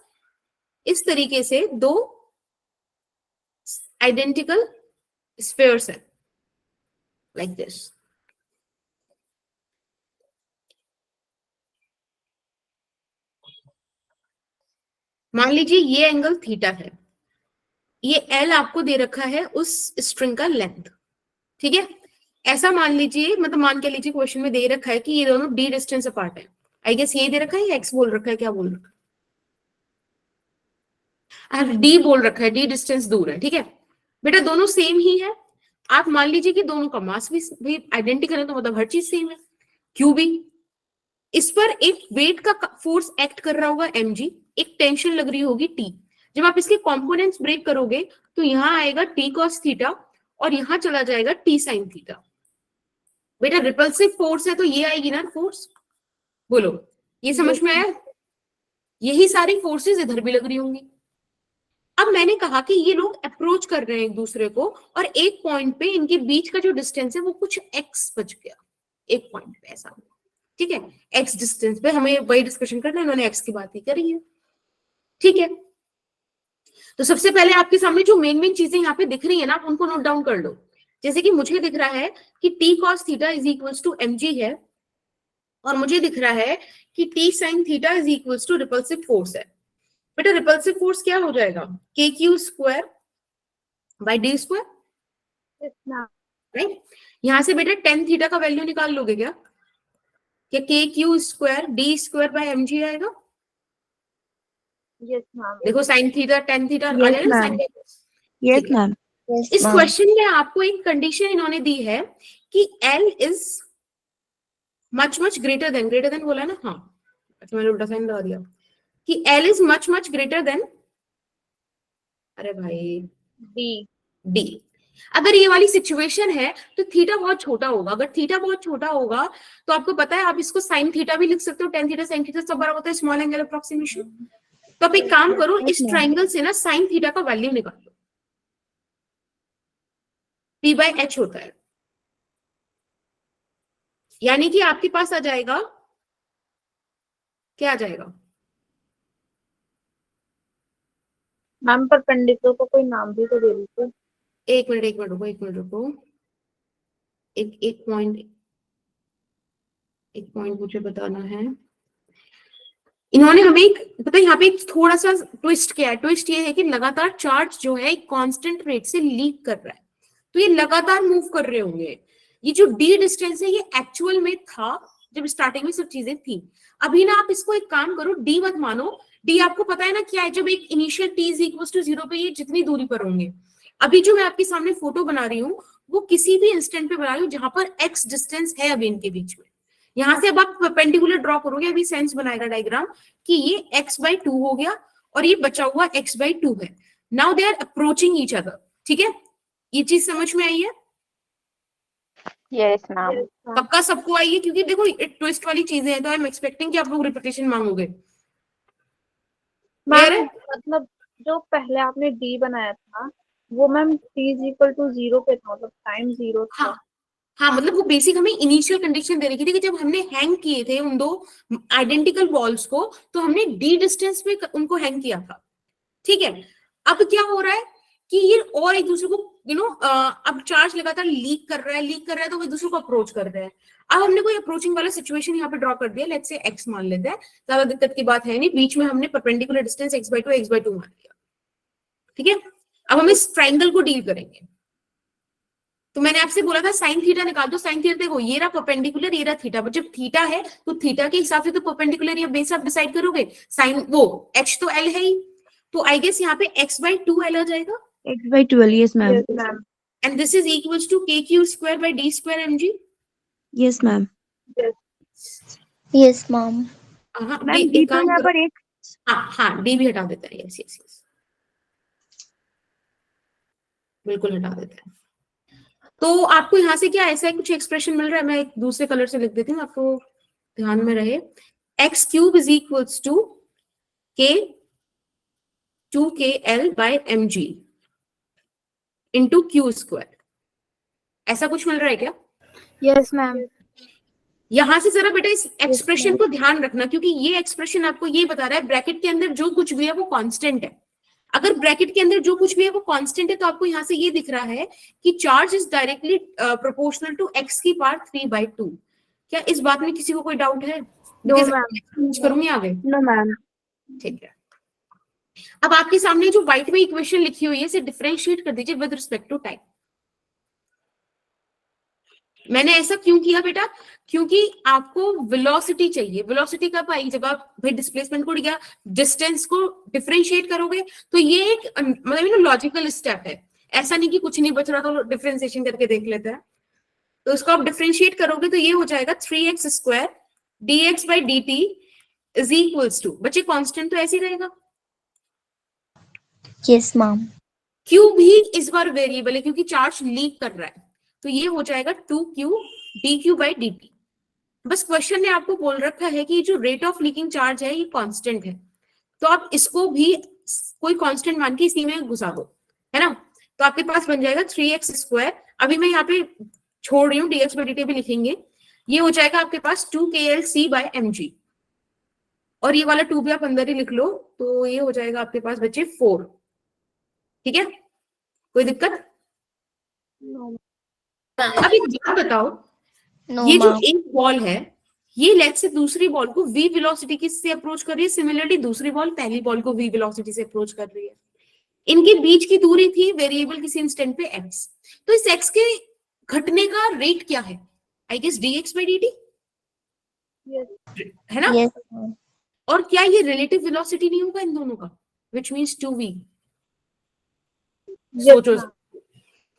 Speaker 2: इस तरीके से दो आइडेंटिकल स्फीयर्स है, लाइक दिस। मान लीजिए ये एंगल थीटा है, ये एल आपको दे रखा है उस स्ट्रिंग का लेंथ, ठीक है। ऐसा मान लीजिए, मतलब मान के लीजिए क्वेश्चन में दे रखा है कि ये दोनों डी डिस्टेंस अपार्ट है। आई गेस ये दे रखा है या एक्स बोल रखा है, क्या बोल रखा है? डी बोल रखा है, डी डिस्टेंस दूर है, ठीक है। बेटा दोनों सेम ही है, आप मान लीजिए कि दोनों का मास भी आइडेंटिकल है, तो मतलब हर चीज सेम है। क्यू भी, इस पर एक वेट का फोर्स एक्ट कर रहा होगा mg, एक टेंशन लग रही होगी T। जब आप इसके कंपोनेंट्स ब्रेक करोगे तो यहां आएगा T cos थीटा और यहां चला जाएगा T sin थीटा। बेटा रिपल्सिव फोर्स है तो ये आएगी ना फोर्स, बोलो ये समझ में आया? यही सारी फोर्सेस इधर भी लग रही होंगी। अब मैंने कहा कि ये लोग अप्रोच कर रहे हैं एक दूसरे को, और एक पॉइंट पे इनके बीच का जो डिस्टेंस है वो कुछ एक्स बच गया, एक पॉइंट पे ऐसा, ठीक है, एक्स डिस्टेंस पे हमें वही डिस्कशन करना है, इन्होंने एक्स की बात ही करी है, ठीक है। तो सबसे पहले आपके सामने जो मेन चीजें यहाँ पे दिख रही है ना, आप उनको नोट डाउन कर लो। जैसे कि मुझे दिख रहा है कि T cos theta is equals to mg है, और मुझे दिख रहा है कि T sine theta is equals to repulsive force है। बेटा रिपल्सिव फोर्स क्या हो जाएगा, K Q square by D square, right. यहां से बेटा टेन थीटा का वैल्यू निकाल लोगे क्या k Q square d square by m g आएगा?
Speaker 1: Yes ma'am.
Speaker 2: देखो साइन थीटा टेन थीटा आ
Speaker 7: Yes,
Speaker 2: जाएगा ना
Speaker 7: ma'am.
Speaker 2: sin
Speaker 7: यस
Speaker 2: ठीक है।
Speaker 7: मैम।
Speaker 2: इस क्वेश्चन में आपको एक कंडीशन इन्होंने दी है कि L is much greater then बोला ना, हाँ अच्छा मैंने उल्टा साइन लगा दिया, कि L is much greater then, अरे भाई डी। अगर ये वाली सिचुएशन है तो थीटा बहुत छोटा होगा। अगर थीटा बहुत छोटा होगा तो आपको पता है आप इसको साइन थीटा भी लिख सकते हो, टेन थीटा साइन थीटा सब बराबर होता है स्मॉल एंगल अप्रोक्सीमेशन। तो आप एक काम करो, इस ट्राइंगल से ना साइन थीटा का वैल्यू निकाल लो, p बाय एच होता है, यानी कि आपके पास आ जाएगा, क्या आ जाएगा
Speaker 1: मैम परपेंडिकुलर को कोई नाम भी तो दे दीजिए।
Speaker 2: एक मिनट रुको, एक पॉइंट मुझे बताना है। इन्होंने हमें एक पता है यहाँ पे एक थोड़ा सा ट्विस्ट किया है। ट्विस्ट ये है कि लगातार चार्ज जो है एक कांस्टेंट रेट से लीक कर रहा है, तो ये लगातार मूव कर रहे होंगे। ये जो डी डिस्टेंस है ये एक्चुअल में था जब स्टार्टिंग में सब चीजें थी। अभी ना आप इसको एक काम करो, डी मत मानो, डी आपको पता है ना क्या है, जब एक initial T is equal to 0 पे ये जितनी दूरी पर होंगे। अभी जो मैं आपके सामने फोटो बना रही हूँ वो किसी भी इंस्टेंट पे बना रही हूँ जहां पर एक्स डिस्टेंस है अभी इनके बीच में। यहां से अब आप परपेंडिकुलर ड्रॉ करोगे, अभी सेंस बनाएगा डायग्राम कि ये x/2 हो गया और ये बचा हुआ x/2 है। Now they are approaching each other, ठीक है, ये चीज समझ में आई है?
Speaker 4: Yes ma'am.
Speaker 2: पक्का सबको आई है? क्योंकि देखो ट्विस्ट वाली चीजें हैं तो आई एम एक्सपेक्टिंग कि आप लोग रिपीटेशन मांगोगे।
Speaker 1: मैम मतलब जो पहले आपने डी बनाया था वो ma'am T is equal to 0 पे था, मतलब टाइम 0 था।
Speaker 2: हाँ मतलब वो बेसिक हमें इनिशियल कंडीशन दे रखी थी कि जब हमने हैंग किए थे उन दो आइडेंटिकल बॉल्स को तो हमने डी डिस्टेंस पे उनको हैंग किया था, ठीक है। अब क्या हो रहा है कि ये और एक दूसरे को अब चार्ज लगातार लीक कर रहा है तो वो एक दूसरे को अप्रोच कर रहे हैं। अब हमने कोई अप्रोचिंग वाला सिचुएशन यहाँ पे ड्रॉ कर दिया, लेट्स से एक्स मान लेते हैं, ज्यादा दिक्कत की बात है नहीं, बीच में हमने परपेंडिकुलर डिस्टेंस x/2 मान लिया, ठीक है। अब हम इस ट्राइंगल को डील करेंगे। तो मैंने आपसे बोला था साइन थीटा निकाल दो, साइन थीटा देखो ये रहा परपेंडिकुलर, ये रहा थीटा, बट जब थीटा है तो थीटा के हिसाब से तो परपेंडिकुलर या बेस आप डिसाइड करोगे, साइन वो h तो l है ही, तो आई गेस यहाँ पे x/2l आ जाएगा,
Speaker 7: x/12 yes ma'am.
Speaker 2: And this is equals to kq square by d square mg।
Speaker 7: Yes ma'am.
Speaker 8: Yes ma'am.
Speaker 2: हाँ
Speaker 7: मैम
Speaker 2: एक
Speaker 7: डी तो
Speaker 2: काम
Speaker 7: यहाँ
Speaker 2: करो,
Speaker 7: पर एक
Speaker 2: हाँ d भी हटा देता है, यस यस यस बिल्कुल हटा देता है। तो आपको यहाँ से क्या ऐसा कुछ एक्सप्रेशन मिल रहा है, मैं एक दूसरे कलर से लिख देती हूँ आपको ध्यान में रहे, x³ is equals to k2kl by mg into Q square, ऐसा कुछ मिल रहा है क्या?
Speaker 4: Yes ma'am.
Speaker 2: यहां से जरा बेटा इस एक्सप्रेशन को ध्यान रखना, क्योंकि ये एक्सप्रेशन आपको ये बता रहा है ब्रैकेट के अंदर जो कुछ भी है वो कांस्टेंट है। अगर ब्रैकेट के अंदर जो कुछ भी है वो कांस्टेंट है तो आपको यहाँ से ये दिख रहा है कि charge is directly proportional to x की पावर 3/2। क्या इस बात में किसी को कोई डाउट है? करूंगी आगे।
Speaker 7: No ma'am.
Speaker 2: ठीक है, अब आपके सामने जो व्हाइट में इक्वेशन लिखी हुई है इसे डिफरेंशिएट कर दीजिए विद रिस्पेक्ट टू टाइम। मैंने ऐसा क्यों किया बेटा? क्योंकि आपको वेलोसिटी चाहिए। वेलोसिटी कब आएगी? जब आप भाई डिस्प्लेसमेंट को या डिस्टेंस को डिफरेंशिएट करोगे। तो ये एक मतलब लॉजिकल स्टेप है, ऐसा नहीं कि कुछ नहीं बच रहा तो डिफरेंशिएशन करके देख लेते हैं। तो इसको आप डिफरेंशिएट करोगे तो ये हो जाएगा 3x square dx by dt is equals to, बच्चे कांस्टेंट तो ऐसे ही रहेगा।
Speaker 8: Yes ma'am.
Speaker 2: Q भी इस बार वेरिएबल है क्योंकि चार्ज लीक कर रहा है, तो ये हो जाएगा 2q dq बाई dt। बस क्वेश्चन ने आपको बोल रखा है कि जो रेट ऑफ लीकिंग चार्ज है ये कांस्टेंट है, तो आप इसको भी कोई कांस्टेंट मान के इसी में घुसा दो, है ना। तो आपके पास बन जाएगा 3x²। अभी मैं यहाँ पे छोड़ रही हूँ, dx/dt भी लिखेंगे। ये हो जाएगा आपके पास 2KLC/mg, और ये वाला 2 भी आप अंदर ही लिख लो, तो ये हो जाएगा आपके पास बच्चे 4। ठीक है, कोई दिक्कत? अब एक बात बताओ,
Speaker 8: नो
Speaker 2: ये जो
Speaker 8: मैम।
Speaker 2: एक बॉल है, ये लेट्स से दूसरी बॉल को v वेलोसिटी किससे अप्रोच कर रही है, सिमिलरली दूसरी बॉल पहली बॉल को v वेलोसिटी से अप्रोच कर रही है। इनके बीच की दूरी थी वेरिएबल किसी इंस्टेंट पे x, तो इस x के घटने का रेट क्या है? आई गेस dx/dt है ना।
Speaker 8: यस
Speaker 2: और क्या ये रिलेटिव वेलोसिटी नहीं होगा इन दोनों का, विच मीन्स 2v। सोचो,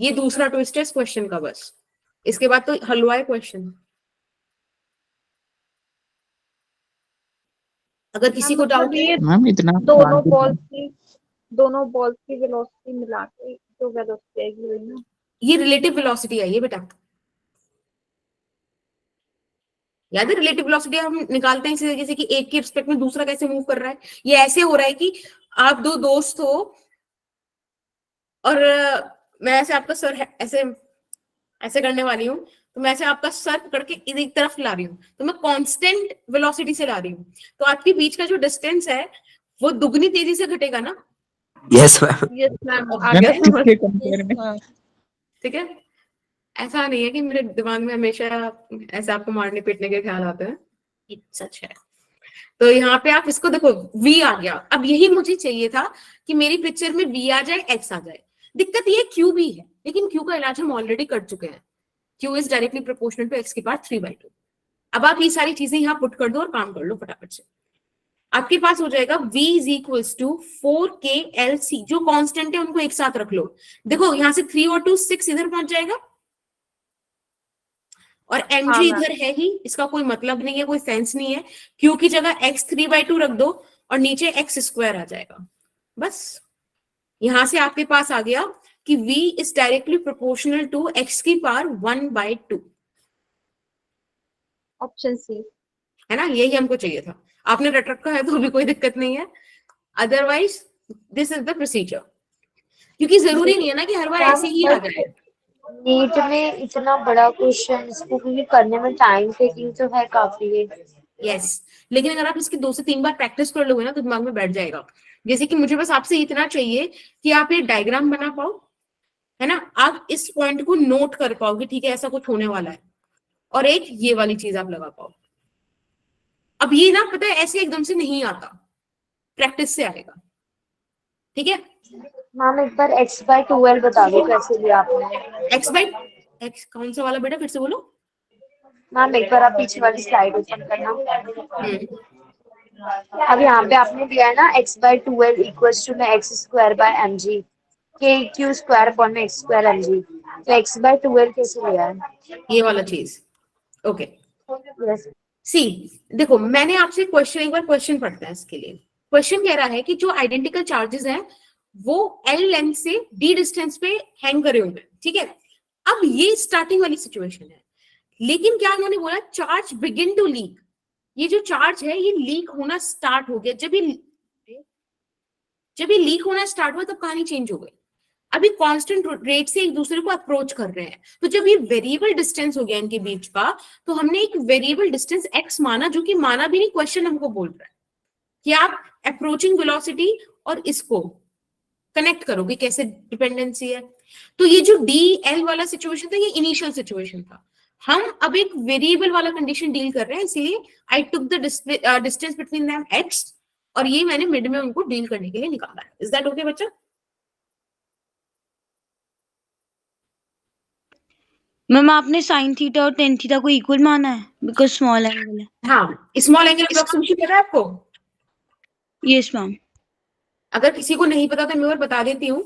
Speaker 2: ये दूसरा ट्विस्ट है इस क्वेश्चन का, बस इसके बाद तो हलवा है क्वेश्चन। अगर किसी को डाउट है,
Speaker 9: मैम इतना
Speaker 1: दोनों बॉल्स की वेलोसिटी मिला के जो वेलोसिटी आएगी वही ना।
Speaker 2: ये रिलेटिव वेलोसिटी आई है बेटा, याद है रिलेटिव वेलोसिटी हम निकालते हैं इसी तरीके से कि एक के रिस्पेक्ट में दूसरा कैसे मूव कर रहा है। ये ऐसे हो रहा है कि आप दो दोस्त हो और मैं ऐसे आपका सर ऐसे ऐसे करने वाली हूँ, तो मैं ऐसे आपका सर पकड़ के एक तरफ ला रही हूँ, तो मैं कांस्टेंट वेलोसिटी से ला रही हूँ, तो आपके बीच का जो डिस्टेंस है वो दुगनी तेजी से घटेगा ना।
Speaker 3: Yes ma'am.
Speaker 1: यस मैम, आ
Speaker 9: मैम
Speaker 1: गया समझ।
Speaker 9: इसके कंपेयर में
Speaker 2: ठीक है, ऐसा नहीं है कि मेरे दिमाग में हमेशा ऐसे आपको मारने पीटने के ख्याल आते हैं, ये सच है। तो यहाँ पे आप इसको देखो, v आ गया। अब यही मुझे चाहिए था कि मेरी पिक्चर में v आ जाए, x आ जाए। दिक्कत ये q भी है, लेकिन q का इलाज हम ऑलरेडी कर चुके हैं। q is directly proportional to x की पावर 3/2। अब आप ये सारी चीजें यहाँ पुट कर दो और काम कर लो फटाफट से। आपके पास हो जाएगा v is equals to 4KLC, जो कांस्टेंट है उनको एक साथ रख लो। देखो यहाँ से 3 और 2 6 इधर पहुंच जाएगा, और mg
Speaker 1: हाँ,
Speaker 2: इधर है ही, इसका कोई मतलब नहीं है, कोई सेंस नहीं है। q की जगह x 3/2 रख दो और नीचे x² आ जाएगा। बस यहां से आपके पास आ गया कि v is directly proportional to x की पावर 1/2।
Speaker 1: ऑप्शन सी
Speaker 2: है ना, यही हमको चाहिए था। आपने रट रखा है तो भी कोई दिक्कत नहीं है, otherwise this is the procedure, क्योंकि जरूरी नहीं है ना कि हर बार ऐसे ही आ जाए।
Speaker 7: नीट में इतना बड़ा क्वेश्चन, इसको क्योंकि करने में टाइम टेकिंग तो है काफी।
Speaker 2: यस, लेकिन अगर आप इसकी 2 से 3 बार प्रैक्टिस कर लोगे ना तो दिमाग में बैठ जाएगा। जैसे कि मुझे बस आपसे इतना चाहिए कि आप ये डायग्राम बना पाओ, है ना, आप इस पॉइंट को नोट कर पाओ कि ठीक है ऐसा कुछ होने वाला है, और एक ये वाली चीज आप लगा पाओ। अब ये ना पता है ऐसे एकदम से नहीं आता, प्रैक्टिस से आएगा। ठीक है
Speaker 7: मैम एक बार x/2l बता दो कैसे दिया आपने।
Speaker 2: x कौन सा वाला बेटा, फिर से बोलो।
Speaker 7: मैम एक बार आप पीछे वाली स्लाइड ओपन करना। अब यहाँ पे आपने दिया है ना x/2l इक्वल्स टू x²/mg के q² में x²mg, तो x/2l कैसे लिया है?
Speaker 2: ये वाला चीज, ओके।
Speaker 7: यस
Speaker 2: सी देखो, मैंने आपसे क्वेश्चन, एक बार क्वेश्चन पढ़ते हैं इसके लिए। क्वेश्चन कह रहा है कि जो आइडेंटिकल चार्जेस हैं वो L लेंथ से D डिस्टेंस पे हैंग करे हुए हैं, ठीक है। अब ये स्टार्टिंग वाली सिचुएशन है, लेकिन क्या उन्होंने बोला, चार्ज बिगिन टू लीक। ये जो चार्ज है ये लीक होना स्टार्ट हो गया। जब ये लीक होना स्टार्ट हुआ तब कहानी चेंज हो गई। अभी कांस्टेंट रेट से एक दूसरे को अप्रोच कर रहे हैं, तो जब ये वेरिएबल डिस्टेंस हो गया इनके बीच का, तो हमने एक वेरिएबल डिस्टेंस x माना, जो कि माना भी नहीं, क्वेश्चन हमको बोल रहा है कि आप अप्रोचिंग वेलोसिटी और इसको कनेक्ट करोगे कैसे, डिपेंडेंसी है। तो ये जो dl वाला सिचुएशन था ये इनिशियल सिचुएशन था। हम अब एक वेरिएबल वाला कंडीशन डील कर रहे हैं, इसलिए I took the distance between them x, और ये मैंने मिड में उनको डील करने के लिए निकाला है। इज दैट ओके बच्चा?
Speaker 10: मैम आपने साइन थीटा और टेन थीटा को इक्वल माना है बिकॉज स्मॉल एंगल है।
Speaker 2: हाँ, स्मॉल एंगल अप्रोक्सीमेशन पता है आपको?
Speaker 10: Yes ma'am.
Speaker 2: अगर किसी को नहीं पता तो मैं और बता देती हूँ,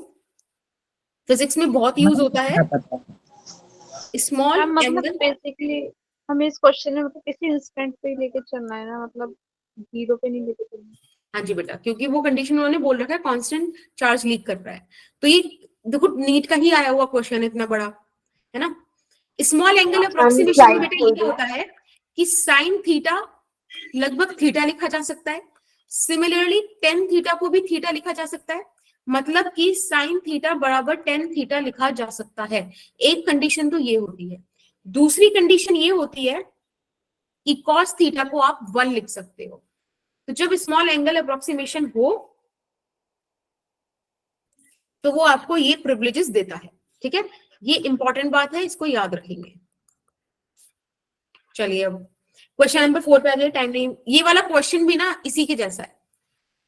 Speaker 2: फिजिक्स में बहुत यूज होता है स्मॉल
Speaker 1: मतलब
Speaker 2: एंगल।
Speaker 1: बेसिकली हमें इस क्वेश्चन में मतलब किसी इंस्टेंट पे लेके चलना है ना, मतलब जीरो पे नहीं लेके चलना।
Speaker 2: हाँ जी बेटा, क्योंकि वो कंडीशन उन्होंने बोल रखा है कांस्टेंट चार्ज लीक कर रहा है। तो ये देखो नीट का ही आया हुआ क्वेश्चन इतना बड़ा, है ना। स्मॉल एंगल अप्रोक्सीमेशन में बेटा ये होता है कि साइन थीटा लगभग थीटा लिखा जा सकता है, सिमिलरली टेन थीटा को भी थीटा लिखा जा सकता है, मतलब कि साइन थीटा बराबर टेन थीटा लिखा जा सकता है। एक कंडीशन तो ये होती है। दूसरी कंडीशन ये होती है कि कॉस थीटा को आप 1 लिख सकते हो। तो जब स्मॉल एंगल अप्रोक्सीमेशन हो तो वो आपको ये प्रिविलेजेस देता है, ठीक है। ये इंपॉर्टेंट बात है, इसको याद रखेंगे। चलिए अब क्वेश्चन नंबर 4 पे आ गए, टाइम नहीं। ये वाला क्वेश्चन भी ना इसी के जैसा है,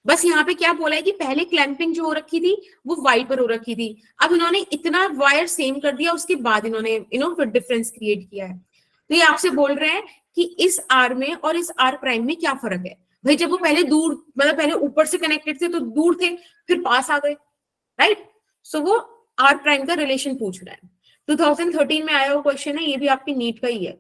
Speaker 2: बस यहाँ पे क्या बोला है कि पहले क्लैंपिंग जो हो रखी थी वो वाई पर हो रखी थी, अब इन्होंने इतना वायर सेम कर दिया, उसके बाद इन्होंने फिर डिफरेंस क्रिएट किया है। तो ये आपसे बोल रहे हैं कि इस आर में और इस आर प्राइम में क्या फर्क है। भाई जब वो पहले दूर, मतलब पहले ऊपर से कनेक्टेड थे तो दूर थे, फिर पास आ गए, राइट। सो वो आर प्राइम का रिलेशन पूछ रहा है। 2013 में आया हुआ क्वेश्चन है, ये भी आपकी नीट का ही है।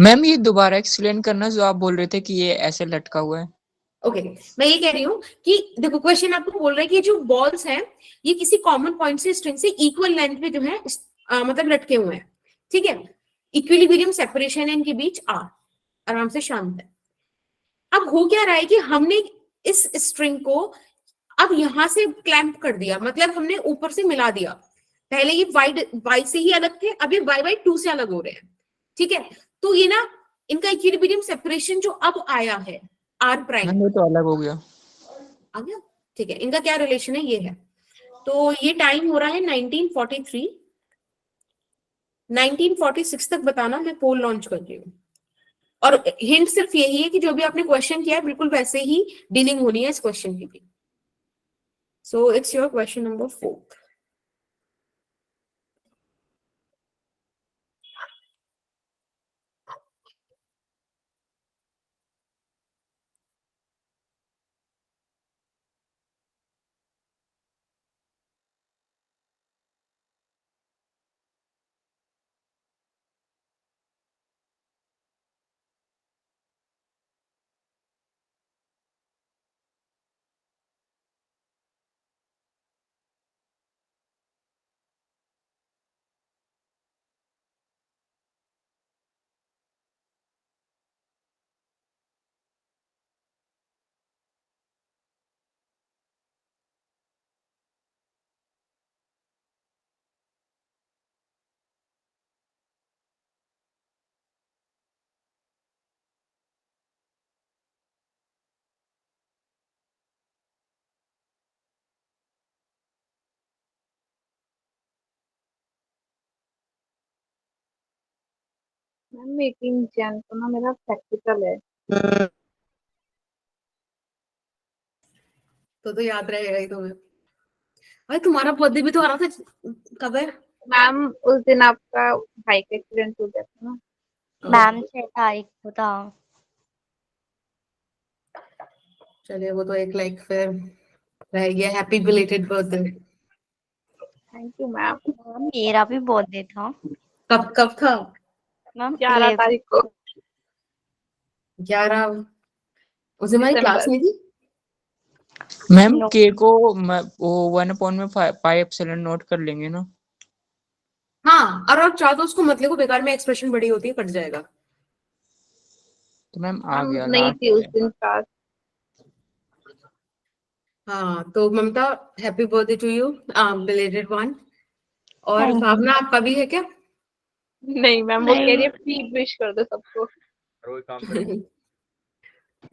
Speaker 9: मैम ये दोबारा एक्सप्लेन करना जो आप बोल रहे थे कि ये ऐसे लटका हुआ है।
Speaker 2: ओके मैं ये कह रही हूँ कि देखो क्वेश्चन आपको बोल रहा है कि जो बॉल्स हैं ये किसी कॉमन पॉइंट से स्ट्रिंग से इक्वल लेंथ पे जो है मतलब लटके हुए हैं, ठीक है। इक्विलिब्रियम सेपरेशन है इनके बीच, आराम से शांत है। अब हो क्या रहा है कि हमने इस स्ट्रिंग को अब यहां से क्लैंप कर दिया, मतलब हमने ऊपर से मिला दिया। पहले ये वाई से ही अलग थे, अब ये y/2 से अलग हो रहे हैं, ठीक है। तो ये ना इनका इक्विलिब्रियम सेपरेशन जो अब आया है आर प्राइम,
Speaker 9: ये तो अलग हो गया,
Speaker 2: आ गया, ठीक है। इनका क्या रिलेशन है, ये है। तो ये टाइम हो रहा है 1943, 1946 तक बताना, मैं पोल लॉन्च कर रही हूँ। और हिंट सिर्फ यही है कि जो भी आपने क्वेश्चन किया है बिल्कुल वैसे ही डीलिंग होनी है इस क्वेश्चन की भी। So it's your question number 4।
Speaker 1: Ma'am 18 Jain को ना मेरा प्रैक्टिकल है।
Speaker 2: तो याद रहेगा ही तुम्हें। अरे तुम्हारा बर्थडे भी तो आ रहा था, कब है?
Speaker 1: मैम उस दिन आपका भाई का एक्सीडेंट हो गया था ना।
Speaker 8: मैम 6 तारीख को था।
Speaker 2: चलिए वो तो एक लाइक फिर रह गया। Happy belated birthday.
Speaker 1: Thank you ma'am.
Speaker 8: Ma'am मेरा भी बर्थडे था।
Speaker 2: कब कब था?
Speaker 8: मैम
Speaker 1: 11
Speaker 8: 11
Speaker 1: तारीख को।
Speaker 2: 11 उस दिन हमारी क्लास में थी।
Speaker 9: मैम के को वो 1/5 एप्सिलॉन नोट कर लेंगे ना।
Speaker 2: हाँ, और आप चाहो तो उसको मतलब को बेकार में एक्सप्रेशन बड़ी होती है, कट जाएगा।
Speaker 9: तो मैम आ गया
Speaker 1: नहीं थी उस दिन क्लास।
Speaker 2: हाँ तो Mamta happy birthday to you, belated one. और
Speaker 8: Thank you.
Speaker 2: भावना आपका भी है क्या?
Speaker 1: नहीं मैम वो कह रही है प्लीज विश कर दो सबको।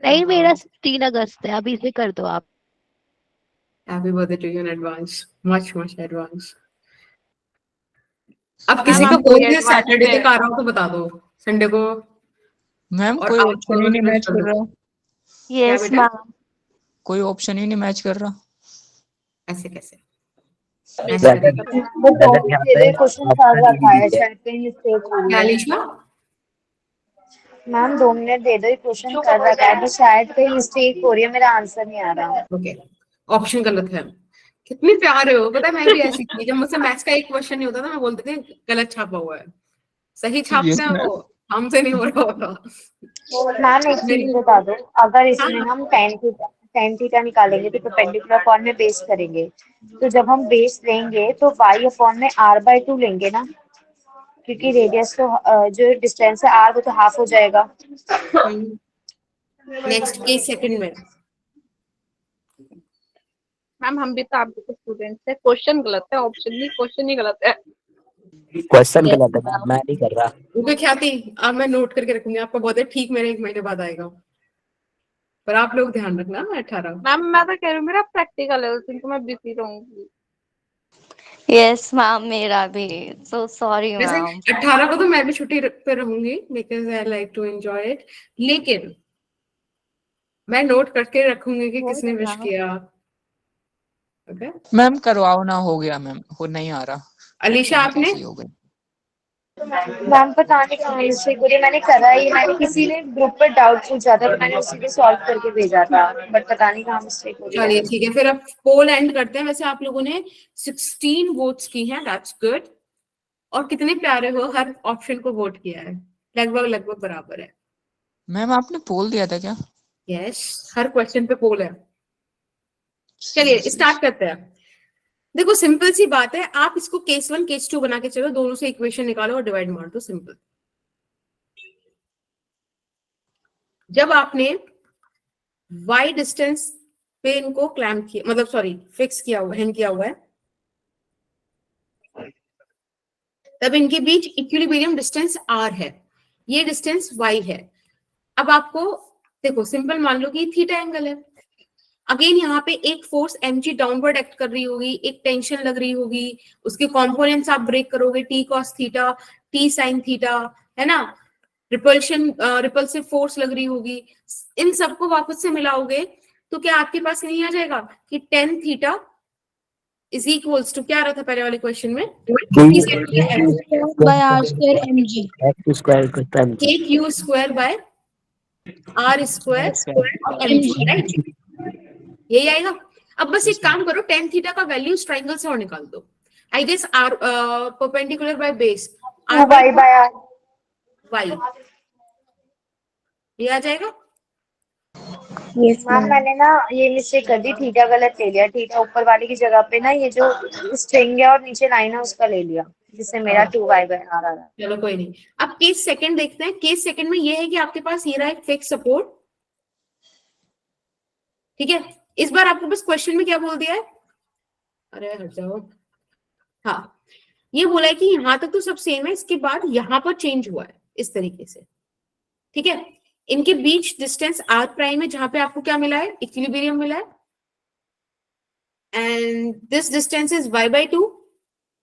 Speaker 5: नहीं मेरा 3 अगस्त है, अभी से कर दो आप।
Speaker 2: Happy birthday to you in advance, much much advance. अब किसी का बर्थडे सैटरडे तक आ रहा हो तो बता दो, संडे को।
Speaker 9: मैम
Speaker 2: और
Speaker 9: कोई
Speaker 2: आप
Speaker 9: ऑप्शन ही नहीं मैच कर रहा।
Speaker 8: Yes ma'am.
Speaker 9: कोई ऑप्शन ही नहीं मैच कर रहा।
Speaker 2: ऐसे कैसे?
Speaker 7: क्वेश्चन कर रखा है, शायद कहीं मिस्टेक हो
Speaker 2: क्या
Speaker 7: गई है।
Speaker 2: लिखा?
Speaker 7: मैम 2 मिनट दे दो, क्वेश्चन कर रखा है, बस शायद कहीं मिस्टेक हो रही है, मेरा आंसर नहीं आ रहा।
Speaker 2: ओके, ऑप्शन गलत है। कितनी प्यारे हो, पता है मैं भी ऐसी थी। जब मुझसे मैथ्स का एक क्वेश्चन नहीं होता था मैं बोलती थी गलत छापा हुआ है। सही छापते हैं वो, हमसे नहीं हो रहा होता।
Speaker 7: मैम एक चीज बता दो, अगर इसमें हम tan थीटा tan थीटा निकालेंगे तो परपेंडिकुलर अपॉन में बेस करेंगे, तो जब हम बेस लेंगे तो y अपॉन में r/2 लेंगे ना, क्योंकि रेडियस तो जो डिस्टेंस है r वो तो हाफ हो जाएगा।
Speaker 2: नेक्स्ट केस सेकंड में
Speaker 1: मैम हम भी तो आपके तो स्टूडेंट्स है, क्वेश्चन गलत है, ऑप्शन नहीं, क्वेश्चन ही गलत है।
Speaker 3: क्वेश्चन गलत है मैम, मैं नहीं कर रहा।
Speaker 2: उनके क्या थी, अब मैं नोट करके रखूंगी आपका, बहुत है ठीक, मेरे 1 महीने बाद आएगा, पर आप लोग ध्यान रखना। मैं 18
Speaker 1: मैम मैं तो कह रही हूँ मेरा प्रैक्टिकल है उस दिन, तो मैं बिजी रहूंगी।
Speaker 8: यस मैम, मेरा भी। सो सॉरी
Speaker 2: वैसे
Speaker 8: मैम।
Speaker 2: 18 को तो मैं भी छुट्टी पे रहूंगी because I like to enjoy it, लेकिन मैं नोट करके रखूंगी कि किसने विश किया। ओके
Speaker 9: मैम करवाओ ना, हो गया मैम, हो नहीं आ रहा।
Speaker 2: अलीशा आपने?
Speaker 9: हो गई
Speaker 7: मैम पता नहीं कहाँ मिस्टेक हो रही है, मैंने करा ही, मैंने किसी ने ग्रुप पर डाउट पूछा था तो मैंने उसी को सॉल्व करके भेजा था, बट पता नहीं कहाँ मिस्टेक हो रही
Speaker 2: चलिए
Speaker 7: है।
Speaker 2: ठीक है, फिर अब पोल एंड करते हैं। वैसे आप लोगों ने 16 वोट्स की हैं, दैट्स गुड। और कितने प्यारे हो, हर ऑप्शन को वोट किया है, लगभग बराबर है।
Speaker 9: मैम आपने पोल दिया था क्या?
Speaker 2: यस, हर क्वेश्चन पे पोल है। चलिए स्टार्ट करते हैं। देखो सिंपल सी बात है, आप इसको केस 1 केस 2 बना के चलो, दोनों से इक्वेशन निकालो और डिवाइड मार दो, सिंपल। जब आपने y डिस्टेंस पे इनको क्लैम्प किया, मतलब सॉरी फिक्स किया हुआ, हैंग किया हुआ है, तब इनके बीच इक्विलिब्रियम डिस्टेंस r है, ये डिस्टेंस y है। अब आपको देखो सिंपल मान लो कि थीटा एंगल है। अगेन यहाँ पे एक फोर्स mg डाउनवर्ड एक्ट कर रही होगी, एक टेंशन लग रही होगी, उसके कंपोनेंट्स आप ब्रेक करोगे, t cos theta, t sin theta, है ना, रिपल्शन रिपल्सिव फोर्स लग रही होगी, इन सबको वापस से मिलाओगे तो क्या आपके पास नहीं आ जाएगा कि tan theta is equals to, क्या आ रहा था पहले वाले क्वेश्चन में,
Speaker 10: by R square mg,
Speaker 2: k q square by r square mg, right, यही आएगा। अब बस एक काम करो, tan थीटा का वैल्यू ट्रायंगल से और निकाल दो। I guess r perpendicular by base r
Speaker 7: y by r,
Speaker 2: y, ये आ जाएगा।
Speaker 10: Yes
Speaker 7: ma'am
Speaker 10: ma'am.
Speaker 7: मैंने ना ये मिस्टेक कर दी, थीटा गलत ले लिया, थीटा ऊपर वाले की जगह पे ना ये जो स्ट्रिंग है और नीचे लाइन है उसका ले लिया, जिससे मेरा 2y बाय r आ रहा है।
Speaker 2: चलो कोई नहीं। अब केस सेकंड देखते हैं। केस सेकंड में ये है कि आपके पास ये रहा एक फिक्स सपोर्ट, ठीक है। इस बार आपको बस क्वेश्चन में क्या बोल दिया है, अरे हट जाओ, हाँ ये बोला है कि यहां तक तो सब सेम है, इसके बाद यहां पर चेंज हुआ है इस तरीके से, ठीक है। इनके बीच डिस्टेंस r प्राइम है, जहां पे आपको क्या मिला है, इक्विलिब्रियम मिला है, and this distance is y by 2,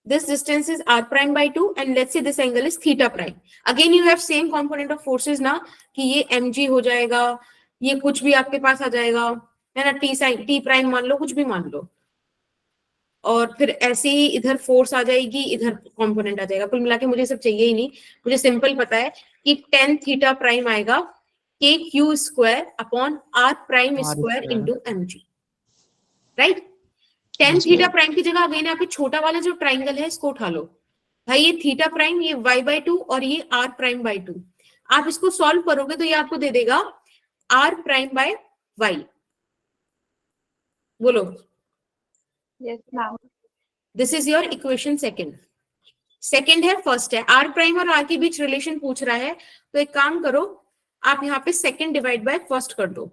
Speaker 2: this distance is r prime by 2, and let's say this angle is theta prime. Again you have same component of forces ना, कि ये mg हो जाएगा, ये कुछ भी आपके पास आ जाएगा, है ना, t sin t prime मान लो, कुछ भी मान लो, और फिर ऐसे ही इधर फोर्स आ जाएगी, इधर कंपोनेंट आ जाएगा, कुल मिला के मुझे सब चाहिए ही नहीं, मुझे सिंपल पता है कि tan थीटा प्राइम आएगा k q square upon r prime square into mg, right. tan theta prime की जगह अगेन यहाँ पे छोटा वाला जो ट्राइंगल है इसको उठा लो भाई, ये थीटा प्राइम, ये y by 2 और ये r प्राइम by 2, आप इसको सॉल्व करोगे तो ये आपको दे देगा r प्राइम by y, बोलो।
Speaker 1: Yes ma'am.
Speaker 2: This is your equation second है, फर्स्ट है, r प्राइम और r के बीच रिलेशन पूछ रहा है, तो एक काम करो, आप यहाँ पे सेकंड डिवाइड बाय फर्स्ट कर दो।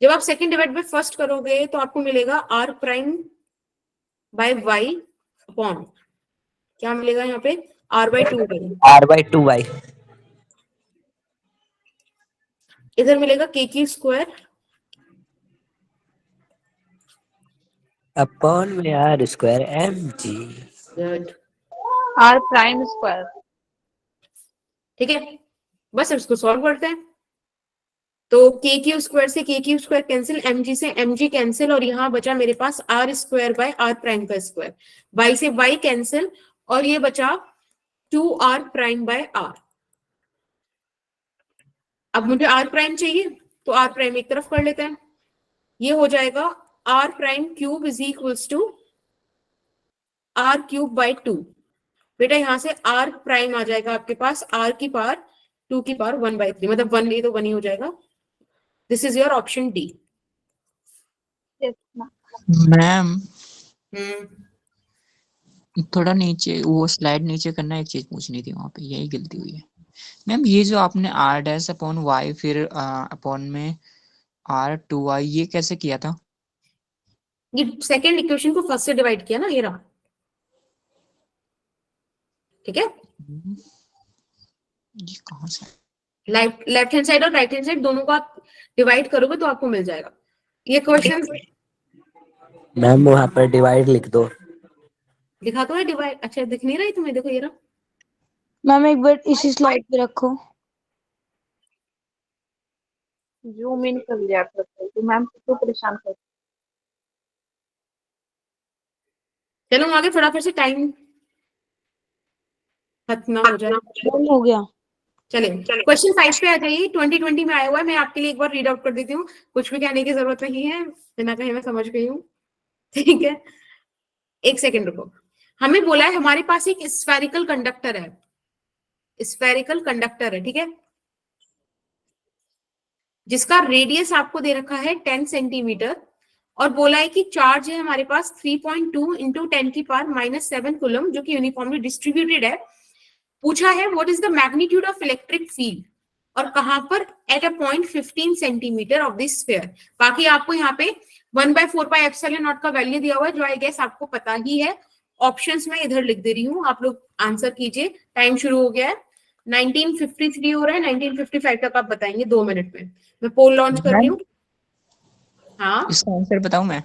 Speaker 2: जब आप सेकंड डिवाइड बाय फर्स्ट करोगे तो आपको मिलेगा r prime by y upon, क्या मिलेगा यहाँ पे, r by 2y, इधर मिलेगा k q स्क्वायर
Speaker 3: अपॉन में r square mg,
Speaker 1: r prime square,
Speaker 2: ठीक है। बस इसको सॉल्व करते हैं, तो k q स्क्वायर से k q square cancel, mg से mg कैंसिल, और यहाँ बचा मेरे पास r square by r prime का स्क्वायर, y से y कैंसिल, और ये बचा 2r प्राइम बाय r। अब मुझे r प्राइम चाहिए तो r प्राइम एक तरफ कर लेते हैं, ये हो जाएगा r prime cube is equals to r cube by 2। बेटा यहाँ से r प्राइम आ जाएगा आपके पास r की पावर 2 की पावर 1/3, मतलब 1 लिए तो 1 ही हो जाएगा। This is your option D.
Speaker 1: Yes, ma'am.
Speaker 9: Ma'am
Speaker 2: hmm
Speaker 9: थोड़ा नीचे वो स्लाइड नीचे करना, एक चीज पूछनी थी, वहां पे यही गलती हुई है मैम। ये जो आपने आर डैश अपॉन वाई फिर अपॉन में आर टू वाई, ये कैसे किया था?
Speaker 2: ये सेकंड इक्वेशन को फर्स्ट से डिवाइड किया ना, ये रहा, ठीक है।
Speaker 9: ये कहाँ से?
Speaker 2: लेफ्ट हैंड साइड और राइट हैंड साइड दोनों को आप डिवाइड करोगे तो आपको मिल जाएगा ये क्वेश्चन।
Speaker 3: मैम वहाँ पर डिवाइड लिख दो।
Speaker 2: दिखा तो है डिवाइड, अच्छा दिख नहीं रही तुम्हें, देखो ये रहा।
Speaker 10: मैम एक बार इसी स्लाइड पे रखो।
Speaker 1: जूम इन कर लिया करते तो मैम क्यों परेशान कर।
Speaker 2: चलो आगे फटाफट से, टाइम खत्म ना हो जाए।
Speaker 10: हो गया।
Speaker 2: चले क्वेश्चन 5 पे आ जाइए, 2020 में आया हुआ है। मैं आपके लिए एक बार रीड आउट कर देती हूँ, कुछ भी कहने की जरूरत नहीं है, बिना कहीं मैं समझ गई हूँ, ठीक है। एक सेकंड रुको। हमें बोला है हमारे पास एक स्फेरिकल कंडक्टर है, स्फेरिकल कंडक्टर है, ठीक है, जिसका रेडियस आपको दे रखा है 10 सेंटीमीटर और बोला है कि चार्ज है हमारे पास 3.2 इंटू 10 की पावर -7 कूलम, जो कि यूनिफॉर्मली डिस्ट्रीब्यूटेड है। पूछा है what is the magnitude of electric field, और कहां पर, at a point 15 centimetre of this sphere. बाकी आपको यहाँ पे 1/4πε0 का वैल्यू दिया हुआ है, जो आई गेस आपको पता ही है। ऑप्शंस में इधर लिख दे रही हूँ, आप लोग आंसर कीजिए। टाइम शुरू हो गया है, 1953 हो रहा है, 1955 तक आप बताएंगे 2 मिनट में। मैं पोल लॉन्च कर रही हूँ। हाँ
Speaker 9: इसका आंसर बताऊं मैं?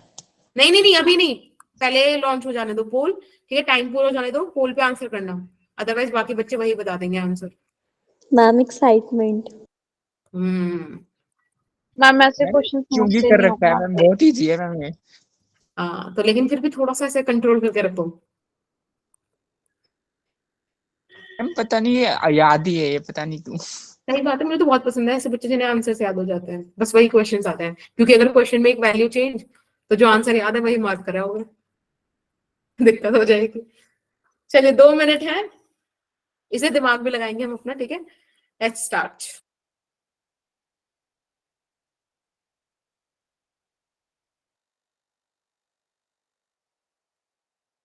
Speaker 2: नहीं नहीं नहीं, अभी नहीं, पहले लॉन्च हो जाने दो पोल, ठीक है, टाइम पूरा हो जाने दो, पोल पे आंसर करना, अदरवाइज बाकी बच्चे वही बता देंगे आंसर।
Speaker 8: Ma'am excitement.
Speaker 1: मैम ऐसे क्वेश्चन
Speaker 9: क्योंकि
Speaker 1: समझते
Speaker 9: कर
Speaker 1: नहीं
Speaker 9: रखा है मैम, बहुत इजी है मैम ये।
Speaker 2: हाँ तो लेकिन फिर भी थोड़ा सा ऐसे कंट्रोल करके रखो।
Speaker 9: मैम पता नहीं ये याद ही है ये, पता नहीं क्यों।
Speaker 2: सही बात है, मुझे तो बहुत पसंद है ऐसे बच्चे जिन्हें आंसर याद हो जाते हैं, बस वही क्वेश्चंस आते हैं, क्योंकि अगर क्वेश्चन में एक वैल्यू चेंज तो जो आंसर याद है वही मार्क करा होगा, दिक्कत हो जाएगी। चलिए 2 मिनट है, इसे दिमाग में लगाएंगे हम अपना, ठीक है। Let's start.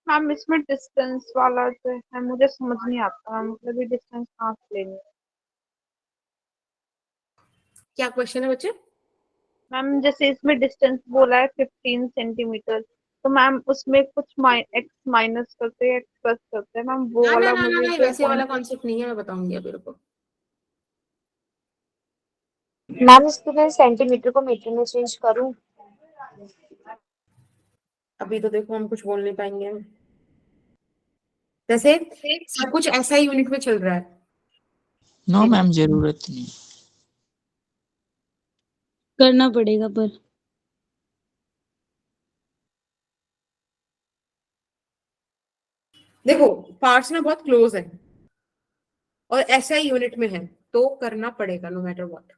Speaker 1: मैम इसमें डिस्टेंस वाला जो है मुझे समझ नहीं आता, मतलब ये डिस्टेंस कहाँ से लेनी है।
Speaker 2: क्या क्वेश्चन है बच्चे?
Speaker 1: मैम जैसे इसमें डिस्टेंस बोला है 15 सेंटीमीटर, तो मैम उसमें कुछ एक्स माइनस करते हैं, एक्स प्लस करते हैं, मैम वो
Speaker 2: ना ना
Speaker 1: वाला
Speaker 2: ना ना
Speaker 1: मुझे
Speaker 2: नहीं,
Speaker 1: जो
Speaker 2: वैसे वाला कॉन्सेप्ट नहीं है, मैं बताऊंगी अभी, रुको।
Speaker 7: मैम इसको मैं सेंटीमीटर को मीटर में चेंज करूं?
Speaker 2: अभी तो देखो हम कुछ बोल नहीं पाएंगे, जैसे सब कुछ ऐसा ही यूनिट में चल रहा है।
Speaker 9: नो मैम जरूरत नहीं।
Speaker 10: करना पड़ेगा पर।
Speaker 2: देखो पार्ट्स में बहुत क्लोज है और ऐसा ही यूनिट में है, तो करना पड़ेगा नो मैटर व्हाट।